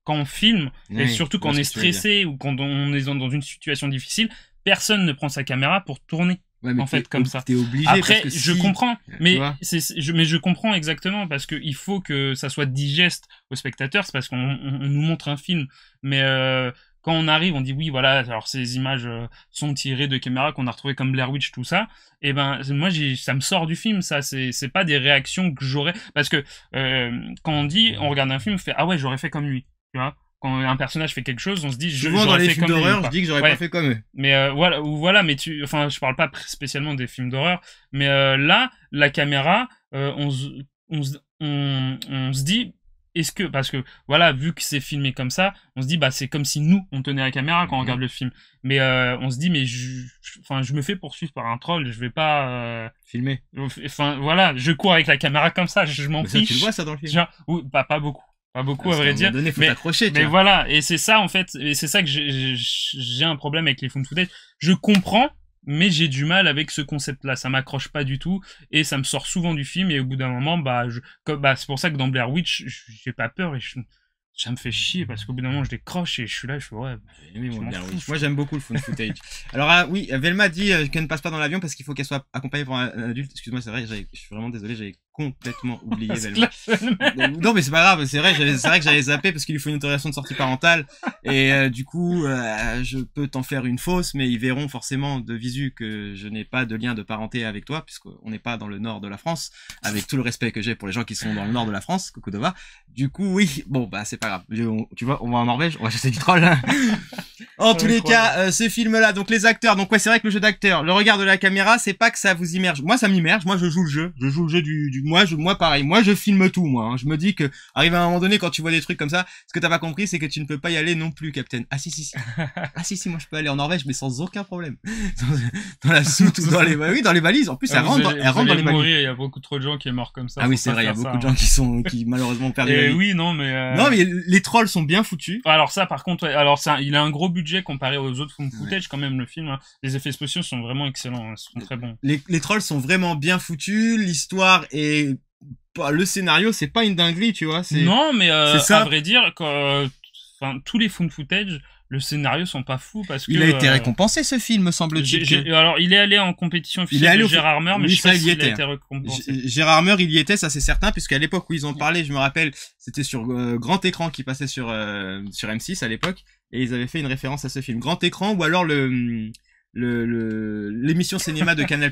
Quand on filme, et surtout quand on est stressé ou quand on est dans une situation difficile, personne ne prend sa caméra pour tourner. Ouais, mais en fait, comme ça. T'es obligé. Après, je comprends, mais je comprends exactement, parce que il faut que ça soit digeste au spectateur. C'est parce qu'on nous montre un film, mais quand on arrive, on dit oui, voilà. Alors ces images sont tirées de caméras qu'on a retrouvées comme Blair Witch, tout ça. Et ben moi, ça me sort du film. Ça, c'est pas des réactions que j'aurais, parce que quand on regarde un film, on fait ah ouais, j'aurais fait comme lui, tu vois. Quand un personnage fait quelque chose, on se dit souvent dans les films d'horreur, je dis que j'aurais pas fait comme eux. Mais voilà, mais je parle pas spécialement des films d'horreur, mais là, la caméra, on se dit, est-ce que, parce que voilà, vu que c'est filmé comme ça, on se dit bah c'est comme si nous on tenait la caméra quand on regarde le film. Mais on se dit mais je me fais poursuivre par un troll, je vais pas filmer. Enfin voilà, je cours avec la caméra comme ça, je m'en fiche. Tu le vois ça dans le film? Genre, oui, pas beaucoup. Pas beaucoup, à vrai dire. Donné, faut t'accrocher, mais voilà, et c'est ça en fait, et c'est ça que j'ai un problème avec les found footage. Je comprends, mais j'ai du mal avec ce concept-là. Ça m'accroche pas du tout, et ça me sort souvent du film, et au bout d'un moment, c'est pour ça que dans Blair Witch, j'ai pas peur, et ça me fait chier, parce qu'au bout d'un moment, je décroche, et je suis là, je fais ouais. Moi, j'aime beaucoup le found footage. Alors, oui, Velma dit qu'elle ne passe pas dans l'avion parce qu'il faut qu'elle soit accompagnée par un adulte. Excuse-moi, c'est vrai, je suis vraiment désolé, j'avais complètement oublié Velma. Non, mais c'est pas grave, c'est vrai que j'avais zappé parce qu'il lui faut une autorisation de sortie parentale, et du coup, je peux t'en faire une fausse, mais ils verront forcément de visu que je n'ai pas de lien de parenté avec toi, puisqu'on n'est pas dans le nord de la France, avec tout le respect que j'ai pour les gens qui sont dans le nord de la France, coucou Dova. Du coup, oui, bon, bah, c'est pas grave. Tu vois, on va en Norvège, on va chasser du troll. En tous les cas, ce film-là, donc les acteurs, donc ouais, c'est vrai que le jeu d'acteur, le regard de la caméra, c'est pas que ça vous immerge. Moi, ça m'immerge. Moi, je joue le jeu du moi pareil, moi je filme tout, moi. Hein. Je me dis que, arrive à un moment donné, quand tu vois des trucs comme ça, ce que t'as pas compris, c'est que tu ne peux pas y aller non plus, Captain. Ah si. Ah si, moi je peux aller en Norvège, mais sans aucun problème. Dans la soute ou dans les valises. En plus, elle rentre dans les valises. Il y a beaucoup trop de gens qui est mort comme ça. Ah oui, c'est vrai, il y a beaucoup de gens qui malheureusement ont perdu la vie. Oui, non, mais non, mais les trolls sont bien foutus. Alors ça, par contre, ouais, alors ça, il a un gros budget comparé aux autres found footage quand même, le film. Hein. Les effets spéciaux sont vraiment excellents, hein, sont très bons. Les trolls sont vraiment bien foutus, l'histoire est... Le scénario, c'est pas une dinguerie, tu vois. Non, mais à vrai dire, tous les found footage, le scénario sont pas fous parce que... Il a été récompensé, ce film, me semble-t-il. Alors, il est allé en compétition officielle de Gérard Armer, mais je sais pas s'il a été récompensé. Gérard Armer, il y était, ça c'est certain, puisqu'à l'époque où ils en parlaient, je me rappelle, c'était sur grand écran qui passait sur M6 à l'époque, et ils avaient fait une référence à ce film. Grand écran, ou alors l'émission cinéma de Canal+.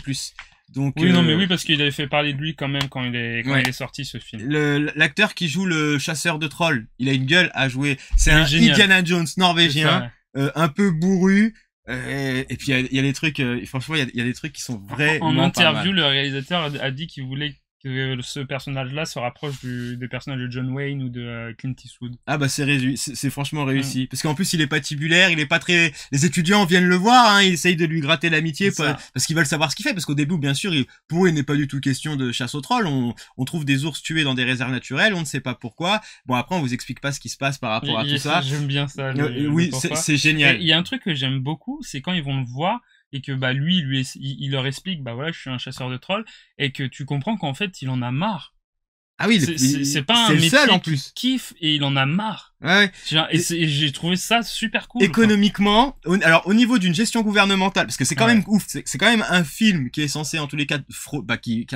Donc, oui, non, mais oui, parce qu'il avait fait parler de lui quand même quand il est sorti, ce film. L'acteur qui joue le chasseur de trolls, il a une gueule à jouer. C'est un Indiana Jones norvégien, un peu bourru. Et puis il y a des trucs, franchement, il y a des trucs qui sont vraiment en interview, le réalisateur a dit qu'il voulait que ce personnage-là se rapproche des personnages de John Wayne ou de Clint Eastwood. Ah bah c'est franchement réussi. Parce qu'en plus il est patibulaire, il est pas très... Les étudiants viennent le voir, hein, ils essayent de lui gratter l'amitié parce qu'ils veulent savoir ce qu'il fait. Parce qu'au début, bien sûr, pour eux il n'est pas du tout question de chasse aux trolls. On trouve des ours tués dans des réserves naturelles, on ne sait pas pourquoi. Bon après on vous explique pas ce qui se passe par rapport à tout ça. J'aime bien ça. Oui, c'est génial. Il y a un truc que j'aime beaucoup, c'est quand ils vont le voir et que bah lui il leur explique bah voilà, je suis un chasseur de trolls, et que tu comprends qu'en fait il en a marre. Ah oui, c'est pas un métier seul en plus. Kiffe, et il en a marre. Ouais. Et j'ai trouvé ça super cool. Économiquement, alors au niveau d'une gestion gouvernementale, parce que c'est quand même ouf, c'est quand même un film qui est censé en tous les cas,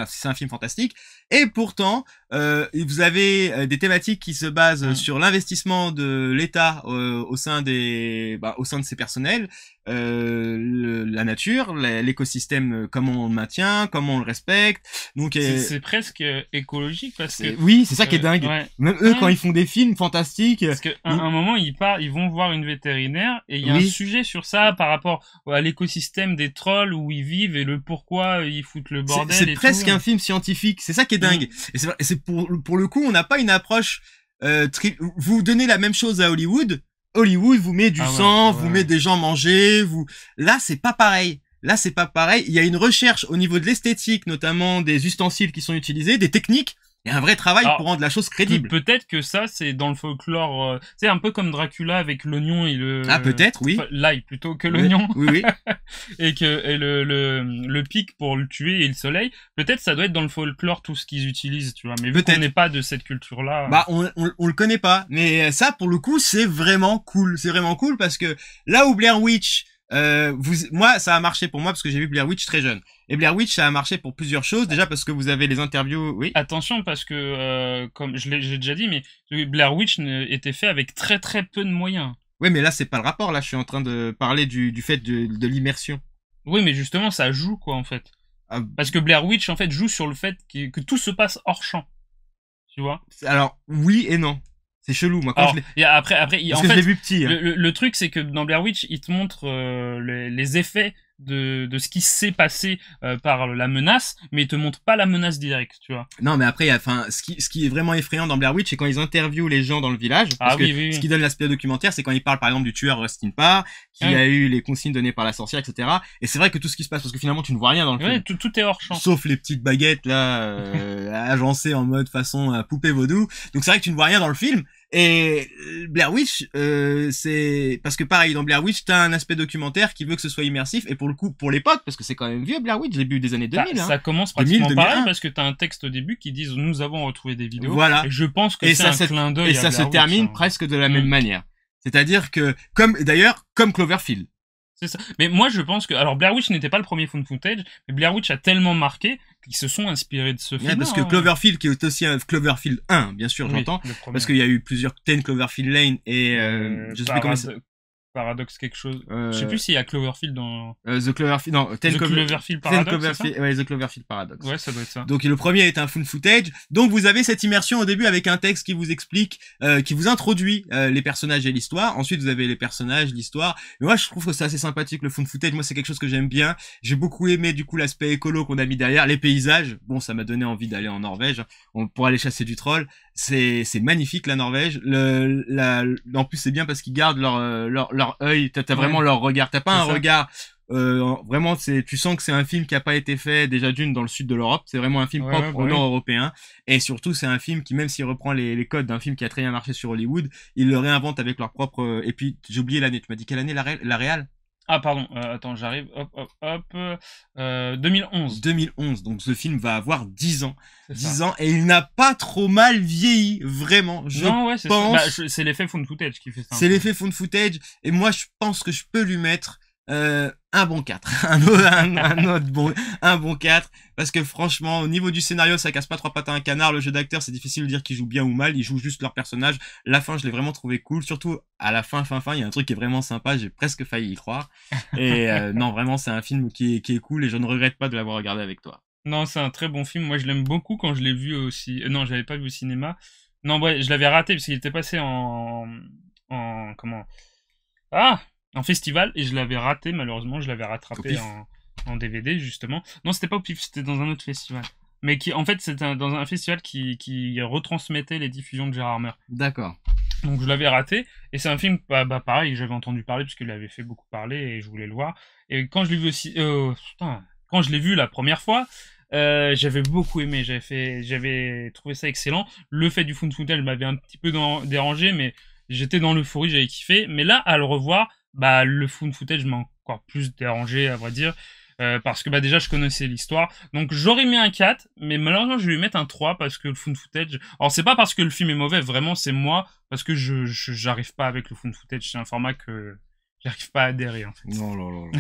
c'est un film fantastique, et pourtant vous avez des thématiques qui se basent sur l'investissement de l'État au sein de ses personnels, la nature, l'écosystème, comment on le maintient, comment on le respecte. Donc c'est presque écologique parce que oui, c'est ça qui est dingue. Ouais. Même eux quand ils font des films fantastiques. Parce qu'à un moment, ils vont voir une vétérinaire et il y a un sujet sur ça par rapport à l'écosystème des trolls où ils vivent et le pourquoi ils foutent le bordel. C'est presque un film scientifique. C'est ça qui est dingue. Et c'est pour le coup, on n'a pas une approche. Vous donnez la même chose à Hollywood. Hollywood vous met du sang, vous met des gens manger. Là, c'est pas pareil. Là, c'est pas pareil. Il y a une recherche au niveau de l'esthétique, notamment des ustensiles qui sont utilisés, des techniques. Il y a un vrai travail pour rendre la chose crédible. Peut-être que ça, c'est dans le folklore, c'est un peu comme Dracula avec l'oignon et le... Ah, peut-être, oui. L'ail plutôt que l'oignon. Oui. et le pic pour le tuer et le soleil. Peut-être ça doit être dans le folklore tout ce qu'ils utilisent, tu vois. Mais vu qu'on n'est pas de cette culture-là... Bah, on le connaît pas. Mais ça, pour le coup, c'est vraiment cool. C'est vraiment cool parce que là où Blair Witch... moi, ça a marché pour moi parce que j'ai vu Blair Witch très jeune. Et Blair Witch, ça a marché pour plusieurs choses. Déjà parce que vous avez les interviews, oui. Attention parce que, comme j'ai déjà dit, mais Blair Witch était fait avec très très peu de moyens. Oui, mais là, c'est pas le rapport. Là, je suis en train de parler du fait de l'immersion. Oui, mais justement, ça joue, quoi, en fait. Parce que Blair Witch, en fait, joue sur le fait que tout se passe hors champ. Tu vois? Alors, oui et non. C'est chelou, moi. Quand après, parce que je l'ai vu petit. Hein. Le truc, c'est que dans Blair Witch, il te montre les effets de ce qui s'est passé par la menace, mais il te montre pas la menace directe, tu vois. Non, mais après, ce qui est vraiment effrayant dans Blair Witch, c'est quand ils interviewent les gens dans le village. Ce qui donne l'aspect documentaire, c'est quand ils parlent, par exemple, du tueur Rustin Parr, qui a eu les consignes données par la sorcière, etc. Et c'est vrai que tout ce qui se passe, parce que finalement, tu ne vois rien dans le film. Tout est hors champ. Sauf les petites baguettes, là, agencées en mode façon poupée vaudou. Donc c'est vrai que tu ne vois rien dans le film. Et Blair Witch, c'est parce que pareil dans Blair Witch, t'as un aspect documentaire qui veut que ce soit immersif, et pour le coup, pour l'époque, parce que c'est quand même vieux Blair Witch, début des années 2000. Ça commence pratiquement pareil parce que t'as un texte au début qui dit nous avons retrouvé des vidéos. Voilà. Et je pense que c'est un clin d'œil. Et ça se termine presque de la même manière. C'est-à-dire que comme Cloverfield. C'est ça. Mais moi, je pense que, alors, Blair Witch n'était pas le premier found footage, mais Blair Witch a tellement marqué qu'ils se sont inspirés de ce film. Parce que Cloverfield, qui est aussi un Cloverfield 1, bien sûr, j'entends. Parce qu'il y a eu plusieurs 10 Cloverfield Lane et, je sais plus comment Paradox quelque chose. Euh, Je sais plus s'il y a Cloverfield dans... The Cloverfield, non, The Cloverfield Paradox, c'est ça? ouais, The Cloverfield Paradox. Ouais, ça doit être ça. Donc le premier est un found footage. Donc vous avez cette immersion au début avec un texte qui vous explique, qui vous introduit les personnages et l'histoire. Ensuite vous avez les personnages, l'histoire. Mais moi je trouve que c'est assez sympathique le found footage. Moi c'est quelque chose que j'aime bien. J'ai beaucoup aimé du coup l'aspect écolo qu'on a mis derrière, les paysages. Bon, ça m'a donné envie d'aller en Norvège pour aller chasser du troll. C'est magnifique la Norvège. En plus c'est bien parce qu'ils gardent leur œil. T'as vraiment leur regard. T'as pas un regard. Vraiment, tu sens que c'est un film qui a pas été fait déjà d'une dans le sud de l'Europe. C'est vraiment un film propre au nord-européen. Et surtout, c'est un film qui, même s'il reprend les codes d'un film qui a très bien marché sur Hollywood, il le réinvente avec leur propre. Et puis, j'ai oublié l'année. Tu m'as dit quelle année la réal? Ah pardon, attends, j'arrive. Hop. 2011. 2011. Donc ce film va avoir 10 ans. 10 ans et il n'a pas trop mal vieilli, vraiment. Non, ouais, c'est pense... c'est l'effet found footage qui fait ça. C'est l'effet found footage. Et moi, je pense que je peux lui mettre un bon 4. un bon 4. Parce que franchement, au niveau du scénario, ça casse pas trois pattes à un canard. Le jeu d'acteur, c'est difficile de dire qu'ils jouent bien ou mal. Ils jouent juste leur personnage. La fin, je l'ai vraiment trouvé cool. Surtout à la fin, il y a un truc qui est vraiment sympa. J'ai presque failli y croire. Et non, vraiment, c'est un film qui est cool et je ne regrette pas de l'avoir regardé avec toi. Non, c'est un très bon film. Moi, je l'aime beaucoup quand je l'ai vu aussi. Non, je l'avais pas vu au cinéma. Non, ouais, je l'avais raté parce qu'il était passé en comment? En festival, et je l'avais raté, malheureusement. Je l'avais rattrapé en DVD, justement. Non, c'était pas au PIF, c'était dans un autre festival. Mais en fait, c'était dans un festival qui retransmettait les diffusions de Gérard Mer. D'accord. Donc je l'avais raté, et c'est un film, pareil, j'avais entendu parler, parce qu'il avait fait beaucoup parler, et je voulais le voir. Et quand je l'ai vu aussi, quand je l'ai vu la première fois, j'avais beaucoup aimé, j'avais trouvé ça excellent. Le fait du found footage m'avait un petit peu dérangé, mais j'étais dans l'euphorie, j'avais kiffé. Mais là, à le revoir, le found footage m'a encore plus dérangé, à vrai dire. Parce que déjà je connaissais l'histoire, donc j'aurais mis un 4, mais malheureusement je vais lui mettre un 3 parce que le found footage, alors c'est pas parce que le film est mauvais, vraiment c'est moi, parce que j'arrive pas avec le found footage, c'est un format que j'arrive pas à adhérer en fait. Non.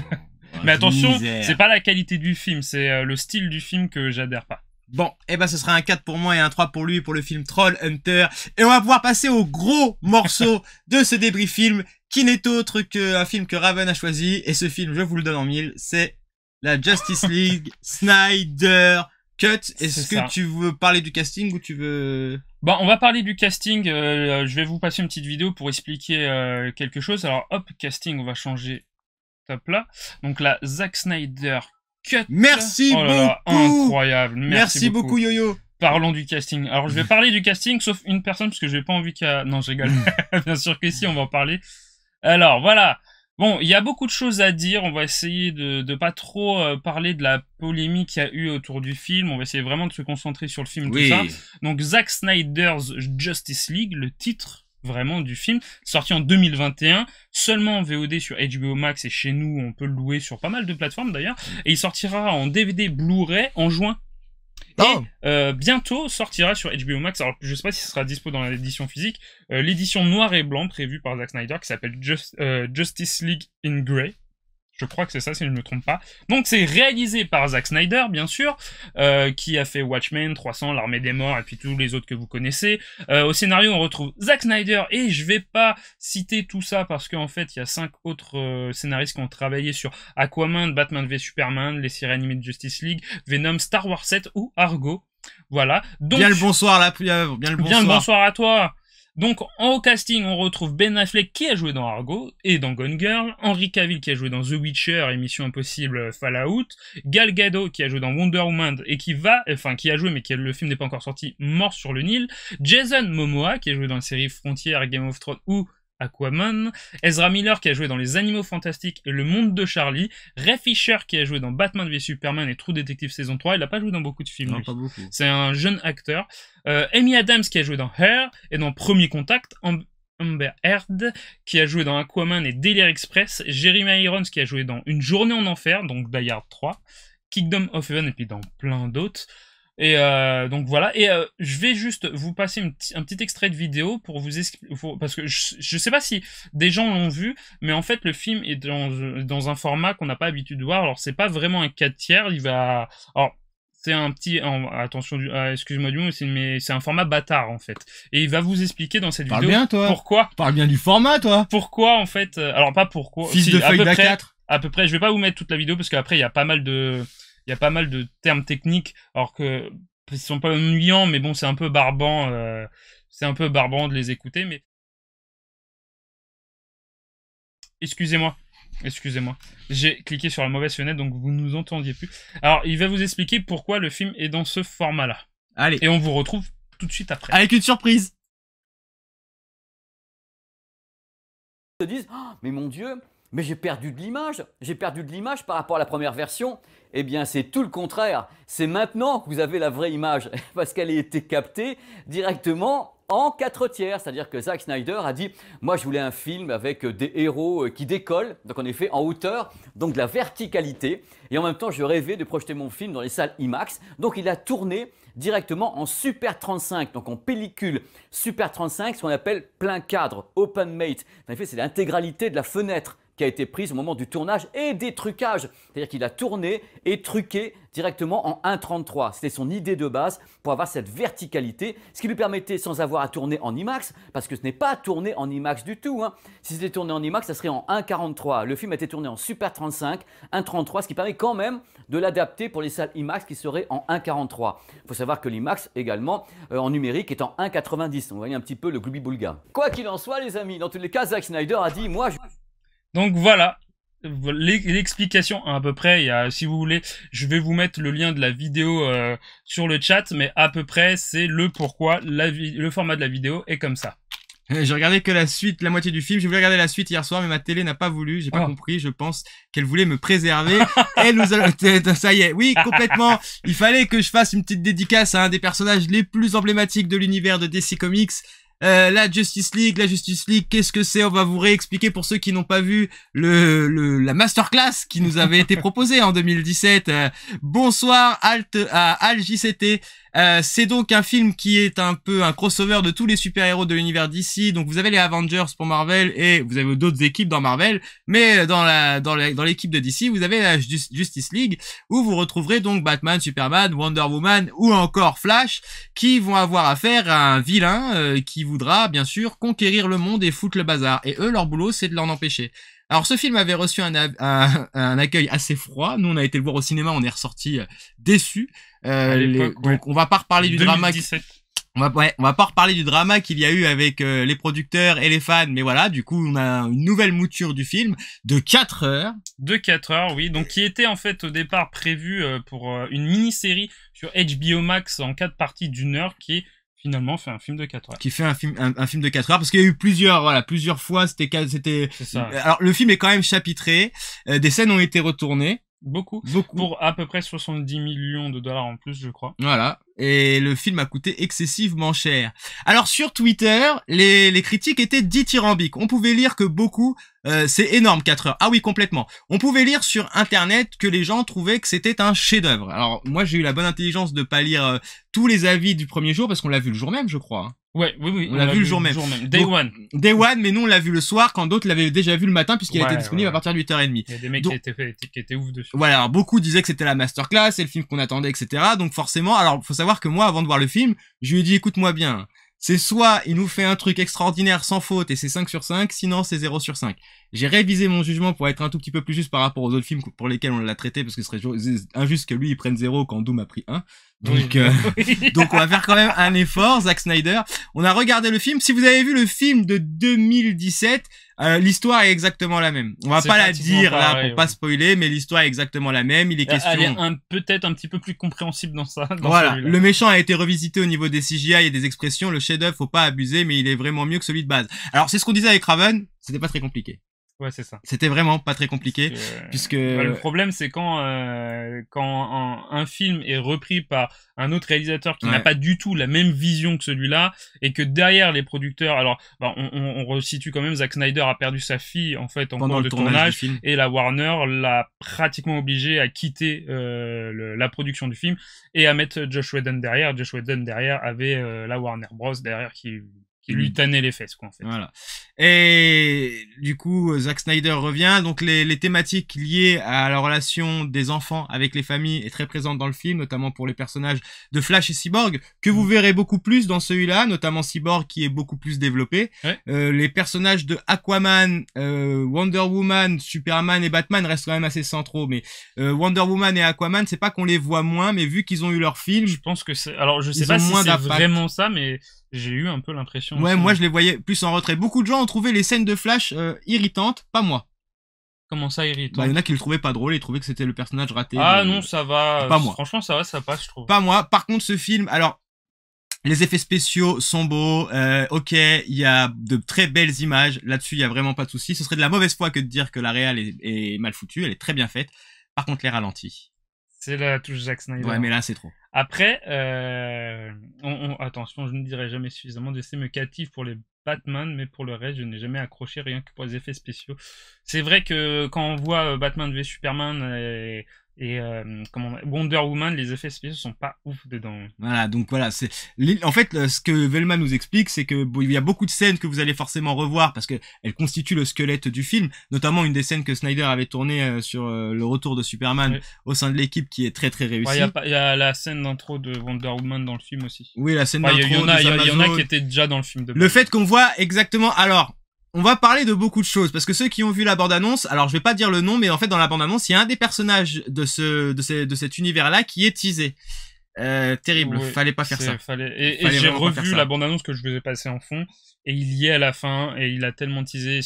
Mais attention, c'est pas la qualité du film, c'est le style du film que j'adhère pas. Bon, ce sera un 4 pour moi et un 3 pour lui pour le film Troll Hunter. Et on va pouvoir passer au gros morceau de ce débrief film, qui n'est autre qu'un film que Raven a choisi. Et ce film, je vous le donne en mille, c'est la Justice League Snyder Cut. Est-ce que tu veux parler du casting ou tu veux... Bon, on va parler du casting. Je vais vous passer une petite vidéo pour expliquer quelque chose. Alors, hop, casting, on va changer. Top là. Donc là, Zack Snyder Cut. Merci beaucoup. Incroyable. Merci beaucoup, Yo-Yo. Parlons du casting. Alors, je vais parler du casting, sauf une personne, parce que j'ai pas envie qu'à... Non, je rigole. Bien sûr que si, on va en parler. Alors, voilà. Bon, il y a beaucoup de choses à dire. On va essayer de pas trop parler de la polémique qu'il y a eu autour du film. On va essayer vraiment de se concentrer sur le film, tout ça. Donc, Zack Snyder's Justice League, le titre vraiment du film, sorti en 2021, seulement en VOD sur HBO Max et chez nous, on peut le louer sur pas mal de plateformes d'ailleurs. Et il sortira en DVD Blu-ray en juin. Et bientôt sortira sur HBO Max, alors je sais pas si ce sera dispo dans l'édition physique, l'édition noir et blanc prévue par Zack Snyder qui s'appelle Justice League in Grey. Je crois que c'est ça si je ne me trompe pas. Donc c'est réalisé par Zack Snyder, bien sûr, qui a fait Watchmen, 300, L'Armée des Morts et puis tous les autres que vous connaissez. Au scénario, on retrouve Zack Snyder et je vais pas citer tout ça parce qu'en fait, il y a 5 autres scénaristes qui ont travaillé sur Aquaman, Batman v Superman, les séries animées de Justice League, Venom, Star Wars 7 ou Argo. Voilà. Donc, bien le bonsoir, la pieuvre. Bien le bonsoir. Bien le bonsoir à toi. Donc, en haut casting, on retrouve Ben Affleck qui a joué dans Argo et dans Gone Girl, Henry Cavill qui a joué dans The Witcher et Mission Impossible Fallout, Gal Gadot qui a joué dans Wonder Woman et qui a joué mais le film n'est pas encore sorti, Mort sur le Nil, Jason Momoa qui a joué dans la série Frontier, Game of Thrones ou Aquaman, Ezra Miller qui a joué dans Les Animaux Fantastiques et Le Monde de Charlie, Ray Fisher qui a joué dans Batman v Superman et True Detective saison 3, il a pas joué dans beaucoup de films. Non, pas beaucoup. C'est un jeune acteur. Amy Adams qui a joué dans Hair et dans Premier Contact, Amber Heard qui a joué dans Aquaman et Daily Express, Jeremy Irons qui a joué dans Une Journée en Enfer, donc Die Hard 3, Kingdom of Heaven et puis dans plein d'autres. Et donc voilà, et je vais juste vous passer un petit extrait de vidéo pour vous expliquer, parce que je sais pas si des gens l'ont vu, mais en fait le film est dans un format qu'on n'a pas l'habitude de voir. Alors c'est pas vraiment un 4 tiers, alors c'est un petit, attention, excuse-moi du mot, mais c'est un format bâtard en fait. Et il va vous expliquer dans cette vidéo bien, toi. pourquoi. Parle bien du format, toi. Pourquoi en fait, alors pas pourquoi. Fils de feuille d'A4. À peu près, je vais pas vous mettre toute la vidéo parce qu'après il y a pas mal de termes techniques, alors que ils sont pas ennuyants, mais bon, c'est un peu barbant de les écouter, mais excusez-moi. J'ai cliqué sur la mauvaise fenêtre, donc vous nous entendiez plus. Alors, il va vous expliquer pourquoi le film est dans ce format-là. Allez. Et on vous retrouve tout de suite après. Avec une surprise. Ils se disent oh, mais mon Dieu, mais j'ai perdu de l'image par rapport à la première version. Eh bien, c'est tout le contraire. C'est maintenant que vous avez la vraie image, parce qu'elle a été captée directement en 4/3, c'est-à-dire que Zack Snyder a dit « Moi, je voulais un film avec des héros qui décollent, donc en effet en hauteur, donc de la verticalité. Et en même temps, je rêvais de projeter mon film dans les salles IMAX. Donc, il a tourné directement en Super 35, donc en pellicule Super 35, ce qu'on appelle plein cadre, open mate. En effet, c'est l'intégralité de la fenêtre qui a été prise au moment du tournage et des trucages. C'est-à-dire qu'il a tourné et truqué directement en 1.33. C'était son idée de base pour avoir cette verticalité, ce qui lui permettait sans avoir à tourner en IMAX, parce que ce n'est pas tourné en IMAX du tout. Si c'était tourné en IMAX, ça serait en 1.43. Le film a été tourné en Super 35, 1.33, ce qui permet quand même de l'adapter pour les salles IMAX qui seraient en 1.43. Il faut savoir que l'IMAX également en numérique est en 1.90. On voit un petit peu le gloubi-boulga. Quoi qu'il en soit les amis, dans tous les cas, Zack Snyder a dit « Moi, Donc voilà, l'explication à peu près. Si vous voulez, je vais vous mettre le lien de la vidéo sur le chat, mais à peu près c'est le pourquoi le format de la vidéo est comme ça. J'ai regardé que la moitié du film. J'ai voulu regarder la suite hier soir, mais ma télé n'a pas voulu. J'ai pas compris. Je pense qu'elle voulait me préserver. Et nous allons, ça y est. Oui, complètement. Il fallait que je fasse une petite dédicace à un des personnages les plus emblématiques de l'univers de DC Comics. La Justice League, qu'est-ce que c'est? On va vous réexpliquer pour ceux qui n'ont pas vu la masterclass qui nous avait été proposée en 2017. Bonsoir Al JCT. C'est donc un film qui est un peu un crossover de tous les super-héros de l'univers DC. Donc vous avez les Avengers pour Marvel et vous avez d'autres équipes dans Marvel, mais dans l'équipe de DC, vous avez la Justice League où vous retrouverez donc Batman, Superman, Wonder Woman ou encore Flash qui vont avoir affaire à un vilain qui voudra bien sûr conquérir le monde et foutre le bazar. Et eux, leur boulot, c'est de l'en empêcher. Alors ce film avait reçu un accueil assez froid. Nous on a été le voir au cinéma, on est ressortis déçus. Donc on va pas reparler du drama. On va pas reparler du drama qu'il y a eu avec les producteurs et les fans, mais voilà, du coup on a une nouvelle mouture du film de 4 heures. De 4 heures, oui, donc qui était en fait au départ prévu pour une mini-série sur HBO Max en 4 parties d'1 heure qui finalement fait un film de 4 heures. Qui fait un film de 4 heures parce qu'il y a eu plusieurs fois c'était alors le film est quand même chapitré, des scènes ont été retournées. Beaucoup. Pour à peu près 70 millions de dollars en plus, je crois. Voilà. Et le film a coûté excessivement cher. Alors sur Twitter, les critiques étaient dithyrambiques. On pouvait lire que c'est énorme 4 heures. Ah oui, complètement. On pouvait lire sur internet que les gens trouvaient que c'était un chef-d'œuvre. Alors moi j'ai eu la bonne intelligence de pas lire tous les avis du premier jour parce qu'on l'a vu le jour même, je crois. Ouais, oui. On l'a vu le jour même. Day one, mais nous on l'a vu le soir quand d'autres l'avaient déjà vu le matin puisqu'il était disponible à partir de 8h30. Il y a des mecs qui étaient ouf dessus. Voilà, alors beaucoup disaient que c'était la masterclass, c'est le film qu'on attendait, etc. Donc forcément, alors faut savoir que moi, avant de voir le film, je lui ai dit, écoute-moi bien, c'est soit il nous fait un truc extraordinaire sans faute et c'est 5 sur 5, sinon c'est 0 sur 5. J'ai révisé mon jugement pour être un tout petit peu plus juste par rapport aux autres films pour lesquels on l'a traité, parce que ce serait injuste que lui il prenne 0 quand Doom a pris 1. Donc, donc on va faire quand même un effort, Zack Snyder. On a regardé le film. Si vous avez vu le film de 2017, l'histoire est exactement la même. On va pas la dire là pour pas spoiler, mais l'histoire est exactement la même. Il est question. Elle est peut-être un petit peu plus compréhensible dans ça. Voilà. Le méchant a été revisité au niveau des CGI et des expressions. Le chef-d'œuvre, faut pas abuser, mais il est vraiment mieux que celui de base. Alors c'est ce qu'on disait avec Raven. C'était pas très compliqué. Ouais, c'est ça. C'était vraiment pas très compliqué, puisque le problème c'est quand un film est repris par un autre réalisateur qui n'a pas du tout la même vision que celui-là, et que derrière les producteurs, alors on resitue quand même, Zack Snyder a perdu sa fille en fait en cours de tournage, et la Warner l'a pratiquement obligé à quitter la production du film et à mettre Josh Whedon derrière. Josh Whedon derrière avait la Warner Bros derrière qui qui lui tannait les fesses, quoi, en fait. Voilà. Et du coup, Zack Snyder revient. Donc les thématiques liées à la relation des enfants avec les familles est très présente dans le film, notamment pour les personnages de Flash et Cyborg, que vous verrez beaucoup plus dans celui-là, notamment Cyborg qui est beaucoup plus développé. Ouais. Les personnages de Aquaman, Wonder Woman, Superman et Batman restent quand même assez centraux, mais Wonder Woman et Aquaman, c'est pas qu'on les voit moins, mais vu qu'ils ont eu leur film, Je pense que c'est... Alors, je sais Ils pas ont si moins c'est d'impact. vraiment ça, mais j'ai eu un peu l'impression. ouais, aussi. moi je les voyais plus en retrait. Beaucoup de gens ont trouvé les scènes de Flash irritantes, pas moi. Comment ça, irritant? Bah, il y en a qui le trouvaient pas drôle, ils trouvaient que c'était le personnage raté. Ah de- non, ça va. Pas moi. Franchement, ça va, ça passe, je trouve. Pas moi. Par contre, ce film, alors, les effets spéciaux sont beaux, ok, il y a de très belles images, là-dessus il y a vraiment pas de souci. Ce serait de la mauvaise foi que de dire que la réal est mal foutue, elle est très bien faite. Par contre, les ralentis. C'est la touche Zack Snyder. Ouais, mais là c'est trop. Après, attention, je ne dirai jamais suffisamment. DC me captive pour les Batman, mais pour le reste, je n'ai jamais accroché rien que pour les effets spéciaux. C'est vrai que quand on voit Batman v Superman et Wonder Woman, les effets spéciaux sont pas ouf dedans. Voilà, donc voilà, c'est en fait ce que Velma nous explique, c'est que il y a beaucoup de scènes que vous allez forcément revoir parce que elles constituent le squelette du film, notamment une des scènes que Snyder avait tourné sur le retour de Superman Oui. au sein de l'équipe qui est très très réussie. Il y a la scène d'intro de Wonder Woman dans le film aussi. Oui, la scène Enfin, d'intro il y en a, des il y en a Amazones. qui étaient déjà dans le film de Le fait qu'on voit exactement, alors, on va parler de beaucoup de choses, parce que ceux qui ont vu la bande-annonce, alors je vais pas dire le nom, mais en fait dans la bande-annonce, il y a un des personnages de cet univers-là qui est teasé. Terrible, Oui, fallait pas faire ça. Et Fallait j'ai vraiment pas faire revu ça. la bande-annonce que je vous ai passée en fond, et il y est à la fin, et il a tellement teasé,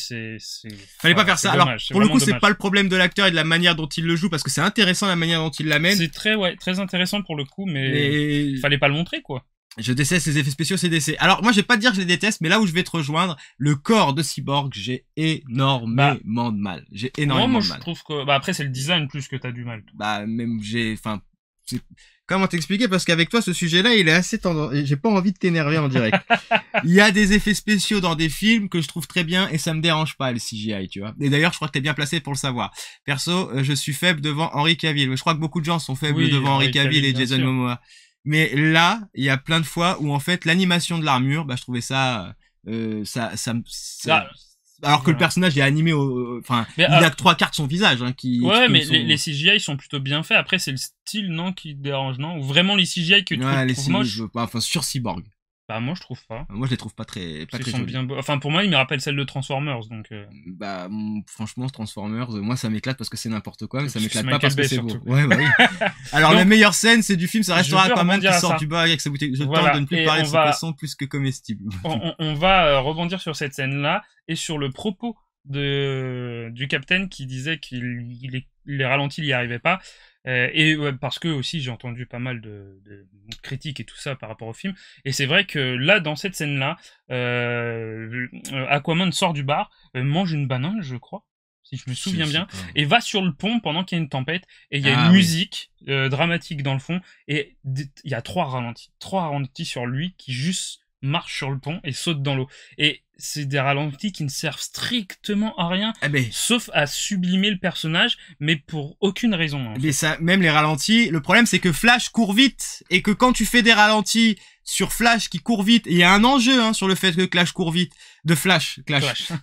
Fallait pas faire c'est ça. Alors, dommage, pour le coup, vraiment c'est dommage. pas le problème de l'acteur et de la manière dont il le joue, parce que c'est intéressant la manière dont il l'amène. C'est très intéressant pour le coup, mais Mais il fallait pas le montrer, quoi. je déteste les effets spéciaux CDC. Alors, moi, je vais pas te dire que je les déteste, mais là où je vais te rejoindre, le corps de Cyborg, j'ai énormément de mal. J'ai énormément Moi, de je mal. trouve que, après, c'est le design plus que t'as du mal. Bah, même comment t'expliquer, parce qu'avec toi ce sujet-là il est assez tendance, j'ai pas envie de t'énerver en direct. Il y a des effets spéciaux dans des films que je trouve très bien et ça me dérange pas le CGI, tu vois. Et d'ailleurs je crois que t'es bien placé pour le savoir. Perso, je suis faible devant Henry Cavill. Je crois que beaucoup de gens sont faibles Oui, devant Henry Henry Cavill et Cavill, bien Jason sûr. Momoa. Mais là, il y a plein de fois où en fait l'animation de l'armure, bah je trouvais ça Ah, alors que le voilà. personnage est animé enfin, Mais, il a que 3/4 de son visage hein, Ouais, mais sont- les CGI sont plutôt bien faits. Après, c'est le style, non, qui te dérange, non? Ou vraiment les CGI que tu ouais, les trouves moches? je veux pas, enfin sur Cyborg. Bah, moi, je trouve pas. Moi, je les trouve pas très Ils sont jolies. bien beaux. Enfin, pour moi, ils me rappellent celles de Transformers, donc. Bah, franchement, Transformers, moi, ça m'éclate parce que c'est n'importe quoi, mais ça C'est m'éclate pas Michael parce que Bay, c'est beau. surtout. Ouais, bah oui. Alors, Donc, la meilleure scène, c'est du film, ça je restera veux Aquaman rebondir qui à sort ça. du bar avec sa bouteille. Je Voilà. tente de ne plus Et parler on de ce va- poisson plus que comestible. On va rebondir sur cette scène-là et sur le propos du capitaine qui disait les ralentis, il y arrivait pas. Parce que aussi j'ai entendu pas mal de critiques et tout ça par rapport au film. Et c'est vrai que là, dans cette scène-là, Aquaman sort du bar, mange une banane, je crois, si je me souviens bien, et va sur le pont pendant qu'il y a une tempête, et il y a une oui. musique dramatique dans le fond, et il y a trois ralentis sur lui qui juste marche sur le pont et saute dans l'eau. Et c'est des ralentis qui ne servent strictement à rien, Eh ben, sauf à sublimer le personnage, mais pour aucune raison. mais ça, même les ralentis, le problème c'est que Flash court vite, et que quand tu fais des ralentis sur Flash qui court vite, et il y a un enjeu hein, sur le fait que Clash court vite, Clash.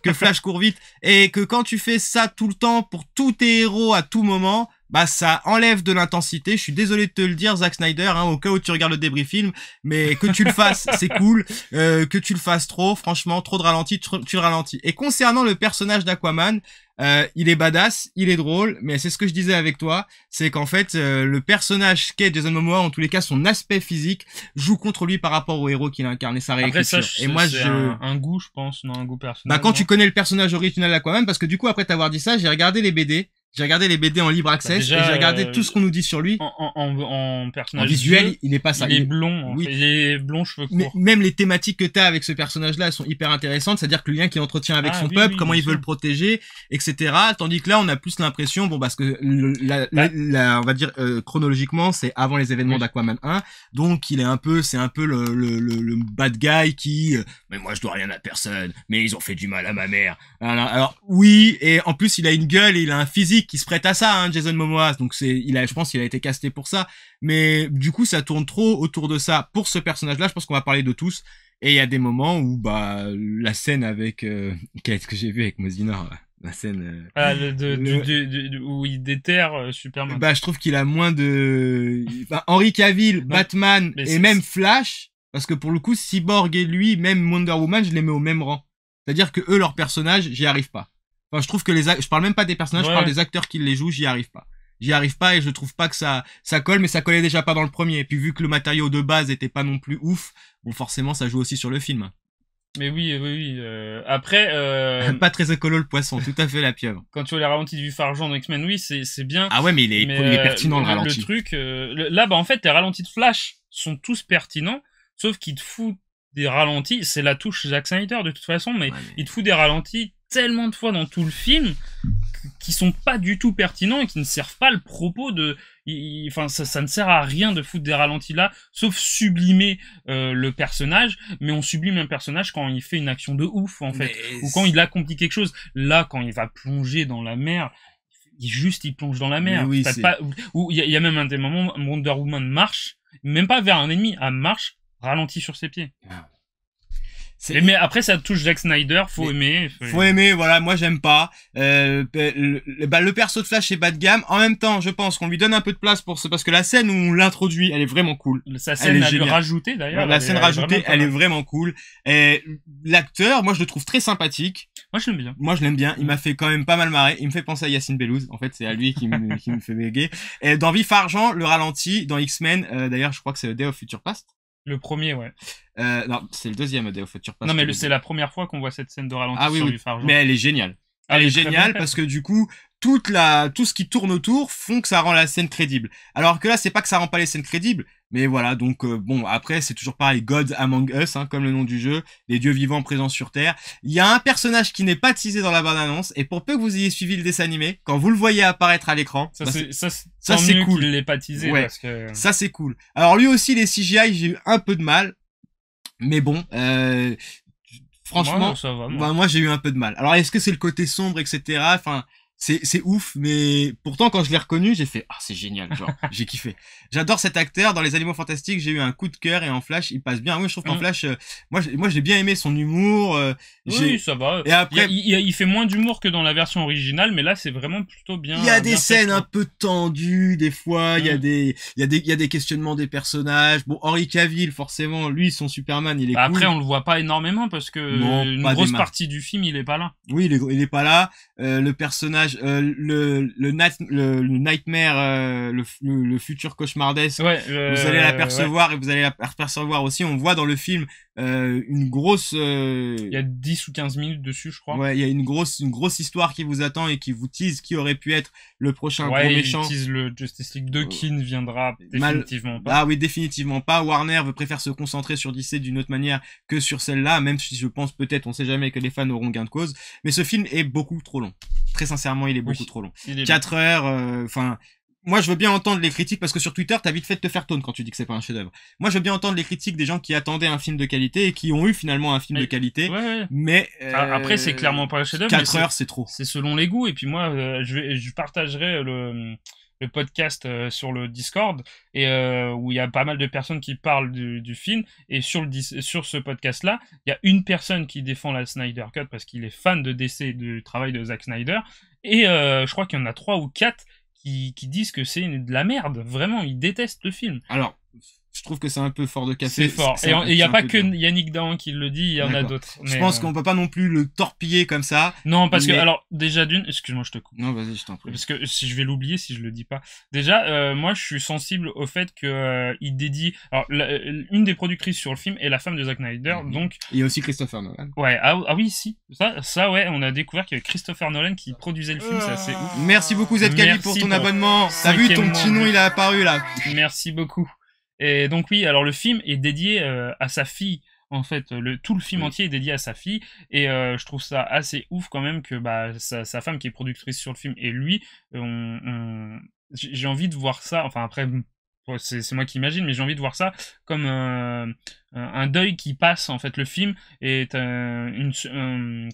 Que Flash court vite, et que quand tu fais ça tout le temps pour tous tes héros à tout moment, bah ça enlève de l'intensité. Je suis désolé de te le dire, Zack Snyder, hein, au cas où tu regardes le débris film, mais que tu le fasses, c'est cool. Que tu le fasses trop, franchement, trop de ralentis, tu le ralentis. Et concernant le personnage d'Aquaman, il est badass, il est drôle, mais c'est ce que je disais avec toi, c'est qu'en fait, le personnage qu'est Jason Momoa, en tous les cas, son aspect physique, joue contre lui par rapport au héros qu'il incarne et sa réécriture. Après ça, Et moi, c'est un goût, je pense, non, un goût personnel. bah, quand non tu connais le personnage original d'Aquaman, parce que du coup, après t'avoir dit ça, j'ai regardé les BD. J'ai regardé les BD en libre access déjà, et j'ai regardé tout ce qu'on nous dit sur lui. en personnage En visuel, vieux, il est pas ça. il est blond, en oui. fait. Il est blond, cheveux Mais courts. même les thématiques que t'as avec ce personnage-là, elles sont hyper intéressantes. C'est-à-dire que le lien qu'il entretient avec Ah, son oui, peuple, oui, comment bien il veut sûr. le protéger, etc. Tandis que là, on a plus l'impression, bon, parce que on va dire chronologiquement, c'est avant les événements Oui. d'Aquaman 1, donc c'est un peu le bad guy qui, mais moi je dois rien à personne, mais ils ont fait du mal à ma mère. Alors oui, et en plus il a une gueule et il a un physique qui se prête à ça, hein, Jason Momoa. Donc je pense qu'il a été casté pour ça. Mais du coup, ça tourne trop autour de ça pour ce personnage-là. Je pense qu'on va parler de tous. Et il y a des moments où bah la scène avec qu'est-ce que j'ai vu avec Mosinor, la scène Où il déterre Superman. bah je trouve qu'il a moins de Henry Cavill, Non, Batman mais et même Flash, parce que pour le coup Cyborg et lui, même Wonder Woman, je les mets au même rang. C'est-à-dire que eux leurs personnages, j'y arrive pas. Enfin, je trouve que je parle même pas des personnages, je parle des acteurs qui les jouent, j'y arrive pas. J'y arrive pas et je trouve pas que ça colle, mais ça collait déjà pas dans le premier. Et puis vu que le matériau de base était pas non plus ouf, bon forcément ça joue aussi sur le film. Mais oui. Après, Pas très écolo le poisson, tout à fait la pieuvre. quand tu vois les ralentis du Argent dans X-Men, oui, c'est bien. Ah ouais, mais il est pertinent le ralenti. Le truc, là, bah en fait, les ralentis de Flash sont tous pertinents, sauf qu'il te fout des ralentis. C'est la touche Zack Snyder de toute façon, mais il te fout des ralentis tellement de fois dans tout le film qui sont pas du tout pertinents et qui ne servent pas le propos de. Enfin, ça ne sert à rien de foutre des ralentis là, sauf sublimer le personnage. Mais on sublime un personnage quand il fait une action de ouf, en fait, ou quand il accomplit quelque chose. Là, quand il va plonger dans la mer, il plonge dans la mer. Oui, Ou il y a même un des moments, Wonder Woman marche, même pas vers un ennemi, elle marche, ralentit sur ses pieds. Mais après, ça touche Zack Snyder, faut aimer. Faut aimer, voilà, moi j'aime pas. Le perso de Flash est bas de gamme. En même temps, je pense qu'on lui donne un peu de place parce que la scène où on l'introduit, elle est vraiment cool. Sa scène à lui rajouter d'ailleurs. La scène rajoutée, elle est vraiment cool. Et l'acteur, moi je le trouve très sympathique. Moi je l'aime bien. Moi je l'aime bien. Il m'a fait quand même pas mal marrer. Il me fait penser à Yacine Bellouz. En fait, c'est à lui qui me fait béguer. Et dans Vif Argent, le ralenti, dans X-Men, d'ailleurs, je crois que c'est Day of Future Past. Le premier, ouais. Non, c'est le deuxième Day of Future Past. Non, mais c'est la première fois qu'on voit cette scène de ralenti sur Vif Argent. Mais elle est géniale. Elle est géniale parce que du coup, tout ce qui tourne autour font que ça rend la scène crédible. Alors que là, c'est pas que ça rend pas les scènes crédibles, mais voilà, donc bon, après, c'est toujours pareil, Gods Among Us, hein, comme le nom du jeu, les dieux vivants présents sur Terre. Il y a un personnage qui n'est pas teasé dans la bande-annonce, et pour peu que vous ayez suivi le dessin animé, quand vous le voyez apparaître à l'écran, ça c'est cool. Qu'il l'ait pas teasé, ouais, parce que... ça c'est cool. Alors lui aussi, les CGI, j'ai eu un peu de mal, mais bon, franchement, ouais, ça va, moi j'ai eu un peu de mal. Alors est-ce que c'est le côté sombre, etc. Enfin, c'est ouf, mais pourtant quand je l'ai reconnu, j'ai fait c'est génial, genre j'ai kiffé. J'adore cet acteur. Dans Les Animaux Fantastiques, j'ai eu un coup de cœur et en Flash, il passe bien. Oui, je trouve qu'en Flash, moi j'ai bien aimé son humour. Oui, ça va. Et après, il fait moins d'humour que dans la version originale, mais là c'est vraiment plutôt bien. Il y a des scènes un peu tendues des fois. Il y a des questionnements des personnages. Bon, Henry Cavill, forcément, lui son Superman, il est cool. Après, on le voit pas énormément parce que une grosse partie du film, il est pas là. Oui, il est pas là. Le personnage, le nightmare, le futur cauchemardesque, vous allez l'apercevoir et vous allez l'apercevoir aussi. On voit dans le film une grosse... Il y a 10 ou 15 minutes dessus, je crois. Ouais, il y a une grosse histoire qui vous attend et qui vous tease qui aurait pu être le prochain gros méchant. Il tease le Justice League 2 qui ne viendra définitivement pas. Ah oui, définitivement pas. Warner préfère se concentrer sur DC d'une autre manière que sur celle-là, même si je pense peut-être, on sait jamais, que les fans auront gain de cause. Mais ce film est beaucoup trop long. Très sincèrement, il est beaucoup trop long. 4 heures, enfin... moi, je veux bien entendre les critiques, parce que sur Twitter, t'as vite fait de te faire taunt quand tu dis que c'est pas un chef-d'œuvre. Moi, je veux bien entendre les critiques des gens qui attendaient un film de qualité et qui ont eu finalement un film de qualité. Mais après, c'est clairement pas un chef-d'œuvre. 4 heures, c'est trop. C'est selon les goûts. Et puis moi, je partagerai le podcast sur le Discord et où il y a pas mal de personnes qui parlent du film. Et sur ce podcast-là, il y a une personne qui défend la Snyder Cut parce qu'il est fan de DC et du travail de Zack Snyder. Et je crois qu'il y en a 3 ou 4 qui disent que c'est de la merde. Vraiment, ils détestent le film. Alors, je trouve que c'est un peu fort de casser. C'est fort. Et il n'y a pas que Yannick Dahan qui le dit, il y en a d'autres. Je pense qu'on peut pas non plus le torpiller comme ça. Non, parce que, alors, déjà excuse-moi, je te coupe. Non, vas-y, je t'en prie. Parce que si je vais l'oublier, si je le dis pas. Déjà, moi, je suis sensible au fait que il dédie. Alors, une des productrices sur le film est la femme de Zack Snyder, donc. Il y a aussi Christopher Nolan. Ouais, ah oui, si. Ça, ouais, on a découvert qu'il y avait Christopher Nolan qui produisait le film, c'est assez ouf. Merci beaucoup, Zkali, pour ton abonnement. T'as vu, ton petit nom, il a apparu, là. Merci beaucoup. Et donc oui, alors le film est dédié à sa fille. En fait, tout le film entier est dédié à sa fille. Et je trouve ça assez ouf quand même que sa femme qui est productrice sur le film et lui, j'ai envie de voir ça. Enfin après, c'est moi qui imagine, mais j'ai envie de voir ça comme un deuil qui passe, en fait. Le film est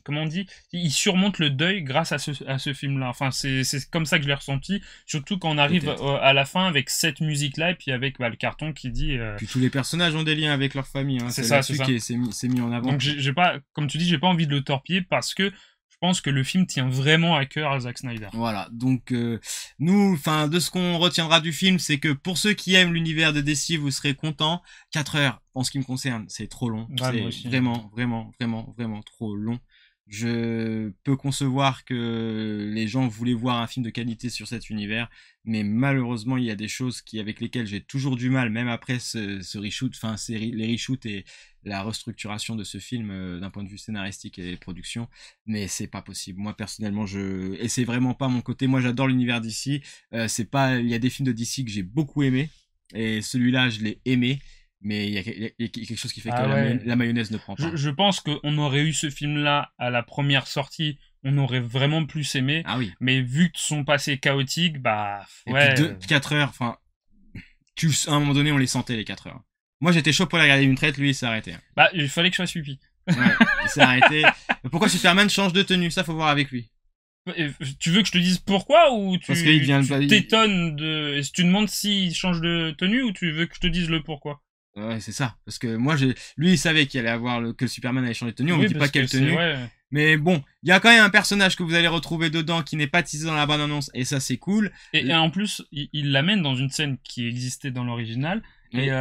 comment on dit, il surmonte le deuil grâce à ce film-là. Enfin, c'est comme ça que je l'ai ressenti, surtout quand on arrive à la fin avec cette musique-là, et puis avec le carton qui dit... Puis tous les personnages ont des liens avec leur famille, hein. C'est là-dessus que c'est mis en avant. Donc j'ai pas, comme tu dis, j'ai pas envie de le torpiller, parce que je pense que le film tient vraiment à cœur à Zack Snyder. Voilà, donc nous, enfin, de ce qu'on retiendra du film, c'est que pour ceux qui aiment l'univers de DC, vous serez contents. 4 heures, en ce qui me concerne, c'est trop long. Ouais, c'est vraiment trop long. Je peux concevoir que les gens voulaient voir un film de qualité sur cet univers, mais malheureusement, il y a des choses avec lesquelles j'ai toujours du mal, même après ce reshoot, enfin, les reshoots et la restructuration de ce film d'un point de vue scénaristique et production, mais c'est pas possible. Moi, personnellement, et c'est vraiment pas mon côté. Moi, j'adore l'univers d'ici. Il y a des films de DC que j'ai beaucoup aimé, et celui-là, je l'ai aimé. Mais il y a quelque chose qui fait que la mayonnaise ne prend pas. Je pense qu'on aurait eu ce film-là à la première sortie, on aurait vraiment plus aimé. Ah oui. Mais vu que son passé chaotique, bah ouais. Et puis 4 heures, enfin, à un moment donné, on les sentait les 4 heures. Moi, j'étais chaud pour la regarder une traite, lui, il s'est arrêté. Bah, il fallait que je fasse pipi. Ouais, il s'est arrêté. Pourquoi Superman change de tenue? Ça, faut voir avec lui. Tu veux que je te dise pourquoi, ou tu t'étonnes si tu demandes s'il change de tenue, ou tu veux que je te dise le pourquoi? Ouais, c'est ça. Parce que moi, lui, il savait qu'il allait que Superman allait changer de tenue. On ne dit pas quelle tenue. Mais bon, il y a quand même un personnage que vous allez retrouver dedans qui n'est pas teasé dans la bande-annonce. Et ça, c'est cool. Et en plus, il l'amène dans une scène qui existait dans l'original. Oui. Et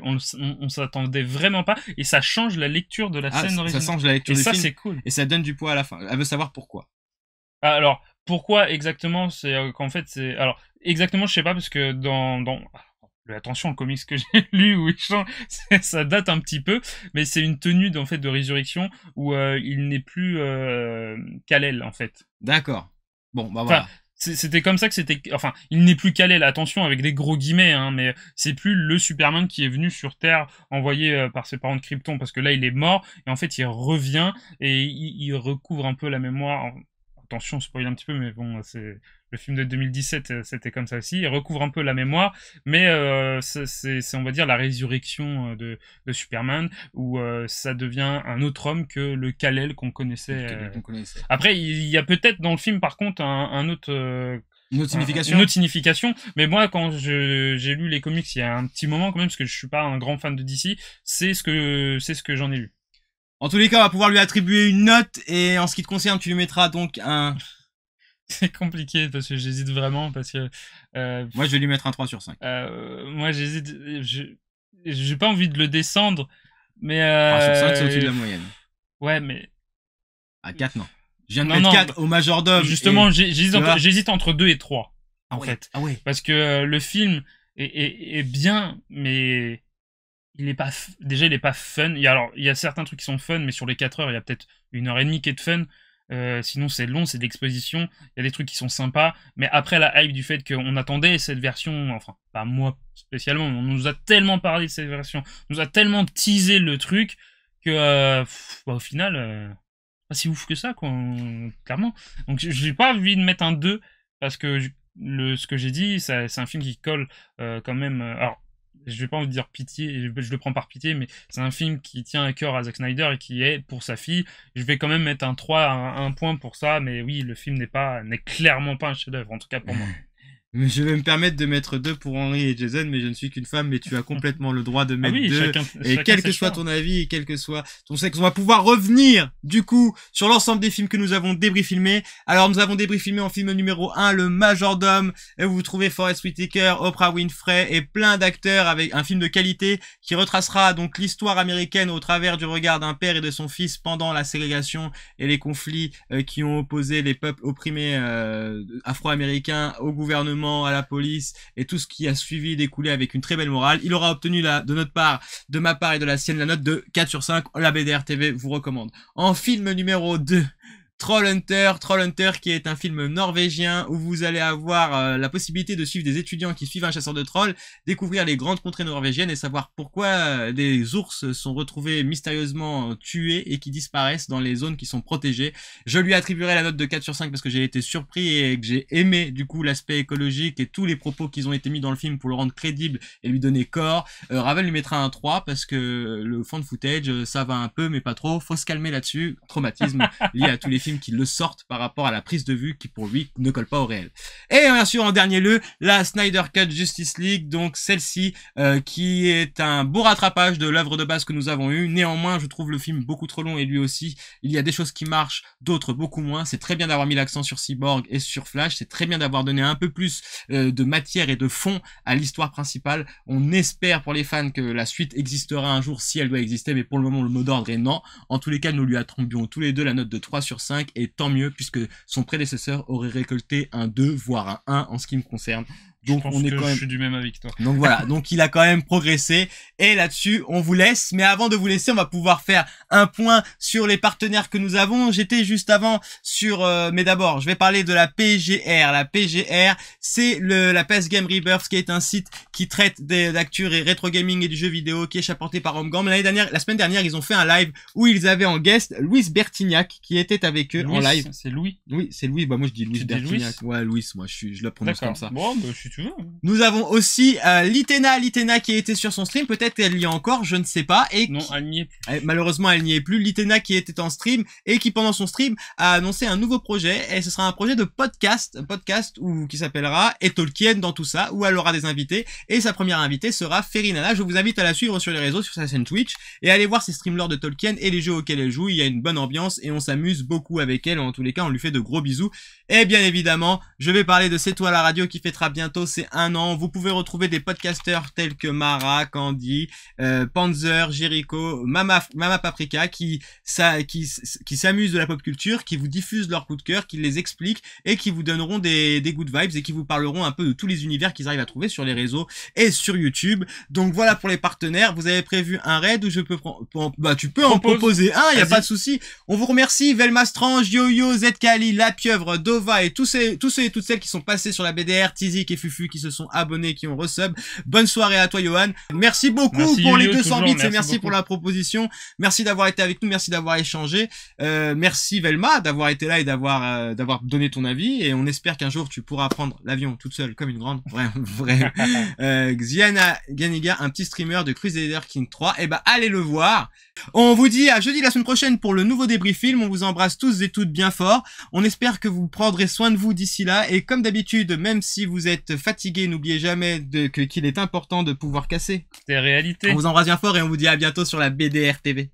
on s'attendait vraiment pas. Et ça change la lecture de la scène originale. Ça change la lecture du film. Et ça, c'est cool. Et ça donne du poids à la fin. Elle veut savoir pourquoi. Alors, pourquoi exactement? C'est qu'en fait, alors, exactement, je sais pas, parce que attention, le comics que j'ai lu où il change, ça date un petit peu, mais c'est une tenue en fait de résurrection où il n'est plus Kal-El en fait. D'accord. Bon, bah voilà. C'était comme ça que c'était. Enfin, il n'est plus Kal-El, attention avec des gros guillemets, hein, mais c'est plus le Superman qui est venu sur Terre envoyé par ses parents de Krypton, parce que là il est mort et en fait il revient et il recouvre un peu la mémoire. Attention, spoil un petit peu, mais bon, c'est le film de 2017, c'était comme ça aussi. Il recouvre un peu la mémoire, mais c'est on va dire, la résurrection de Superman, où ça devient un autre homme que le Kal-El qu'on connaissait. Après, il y a peut-être dans le film, par contre, un autre... Une autre signification. Une autre signification. Mais moi, quand j'ai lu les comics il y a un petit moment, quand même, parce que je suis pas un grand fan de DC, c'est ce que j'en ai lu. En tous les cas, on va pouvoir lui attribuer une note, et en ce qui te concerne, tu lui mettras donc un... C'est compliqué, parce que j'hésite vraiment, parce que... Moi, je vais lui mettre un 3 sur 5. Moi, j'hésite... J'ai pas envie de le descendre, mais... 3 sur 5, c'est au-dessus de la moyenne. Ouais, mais... À 4, non. Je viens de mettre 4 au majordome. Justement, j'hésite entre 2 et 3, en fait. Ah ouais. Parce que le film est bien, mais... Déjà, il est pas fun. Il y a certains trucs qui sont fun, mais sur les 4 heures, il y a peut-être 1h30 qui est de fun. Sinon, c'est long, c'est de l'exposition. Il y a des trucs qui sont sympas. Mais après la hype du fait qu'on attendait cette version, enfin, pas moi spécialement, mais on nous a tellement parlé de cette version, on nous a tellement teasé le truc, que au final, pas si ouf que ça, quoi, clairement. Donc, j'ai pas envie de mettre un 2, parce que ce que j'ai dit, c'est un film qui colle quand même. Alors, je vais pas envie de dire pitié, je le prends par pitié, mais c'est un film qui tient à cœur à Zack Snyder et qui est pour sa fille. Je vais quand même mettre un 3, un point pour ça, mais oui, le film n'est clairement pas un chef-d'œuvre, en tout cas pour moi. Mais je vais me permettre de mettre 2 pour Henry et Jason, mais je ne suis qu'une femme, mais tu as complètement le droit de mettre 2. Et quel que soit ton avis, et quel que soit ton sexe, on va pouvoir revenir, du coup, sur l'ensemble des films que nous avons débriefilmés. Alors, nous avons débriefilmé en film numéro 1, Le Majordome, et vous trouvez Forest Whitaker, Oprah Winfrey, et plein d'acteurs avec un film de qualité qui retracera donc l'histoire américaine au travers du regard d'un père et de son fils pendant la ségrégation et les conflits qui ont opposé les peuples opprimés afro-américains au gouvernement, à la police, et tout ce qui a suivi découlé avec une très belle morale. Il aura obtenu de ma part et de la sienne, la note de 4 sur 5. La BDR TV vous recommande. En film numéro 2, Trollhunter qui est un film norvégien où vous allez avoir la possibilité de suivre des étudiants qui suivent un chasseur de trolls, découvrir les grandes contrées norvégiennes et savoir pourquoi des ours sont retrouvés mystérieusement tués et qui disparaissent dans les zones qui sont protégées. Je lui attribuerai la note de 4 sur 5 parce que j'ai été surpris et que j'ai aimé du coup l'aspect écologique et tous les propos qu'ils ont été mis dans le film pour le rendre crédible et lui donner corps. Ravel lui mettra un 3 parce que le fan footage ça va un peu mais pas trop, faut se calmer là-dessus, traumatisme lié à tous les films qui le sortent par rapport à la prise de vue qui pour lui ne colle pas au réel. Et bien sûr en dernier lieu la Snyder Cut Justice League, donc celle-ci qui est un beau rattrapage de l'œuvre de base que nous avons eue. Néanmoins je trouve le film beaucoup trop long et lui aussi il y a des choses qui marchent, d'autres beaucoup moins. C'est très bien d'avoir mis l'accent sur Cyborg et sur Flash, c'est très bien d'avoir donné un peu plus de matière et de fond à l'histoire principale. On espère pour les fans que la suite existera un jour si elle doit exister, mais pour le moment le mot d'ordre est non. En tous les cas nous lui attribuons tous les deux la note de 3 sur 5 et tant mieux puisque son prédécesseur aurait récolté un 2 voire un 1 en ce qui me concerne. Donc je pense on est que quand même... je suis du même avec toi. Donc voilà, donc il a quand même progressé et là-dessus on vous laisse. Mais avant de vous laisser, on va pouvoir faire un point sur les partenaires que nous avons. J'étais juste avant sur... mais d'abord, je vais parler de la PGR. La PGR, c'est la PS Game Rebirth qui est un site qui traite d'actu et rétro gaming et du jeu vidéo qui est chapeauté par Homegame. La semaine dernière, ils ont fait un live où ils avaient en guest Louis Bertignac qui était avec eux en live. C'est Louis. Oui, c'est Louis. Bah moi je dis Louis Bertignac. Ouais, Louis, moi je le prononce comme ça. Bon, bah, si tu veux. Nous avons aussi Litena qui était sur son stream, peut-être qu'elle y est encore, je ne sais pas. Et non, elle n'y est plus. Malheureusement, elle n'y est plus. Litena qui était en stream et qui pendant son stream a annoncé un nouveau projet et ce sera un projet de podcast ou qui s'appellera Et Tolkien dans tout ça, où elle aura des invités et sa première invitée sera Ferinana. Je vous invite à la suivre sur les réseaux, sur sa chaîne Twitch et aller voir ses streams lore de Tolkien et les jeux auxquels elle joue. Il y a une bonne ambiance et on s'amuse beaucoup avec elle. En tous les cas, on lui fait de gros bisous. Et bien évidemment, je vais parler de C'est toi la radio qui fêtera bientôt ses 1 an. Vous pouvez retrouver des podcasteurs tels que Mara, Candy, Panzer, Jericho, Mama Paprika qui s'amusent de la pop culture, qui vous diffusent leurs coups de cœur, qui les expliquent et qui vous donneront des good vibes et qui vous parleront un peu de tous les univers qu'ils arrivent à trouver sur les réseaux et sur YouTube. Donc voilà pour les partenaires. Vous avez prévu un raid où je peux tu peux en proposer un, y a pas de souci. On vous remercie Velma Strange, Yo-Yo, Zkali, La Pieuvre, Dova et tous et toutes celles qui sont passées sur la BDR, Tizik et Fufu qui se sont abonnés, qui ont resub. Bonne soirée à toi Johan. Merci beaucoup pour les 200 bits et merci pour la proposition. Merci d'avoir été avec nous, merci d'avoir échangé. Merci Velma d'avoir été là et d'avoir donné ton avis et on espère qu'un jour tu pourras prendre l'avion toute seule comme une grande. Vrai. Xiana Ganiga, un petit streamer de Crusader King 3. Et bah allez le voir. On vous dit à jeudi la semaine prochaine pour le nouveau débrief film. On vous embrasse tous et toutes bien fort. On espère que vous prendrez soin de vous d'ici là. Et comme d'habitude, même si vous êtes fatigué, n'oubliez jamais qu'il est important de pouvoir casser. C'est réalité. On vous embrasse bien fort et on vous dit à bientôt sur la BDR TV.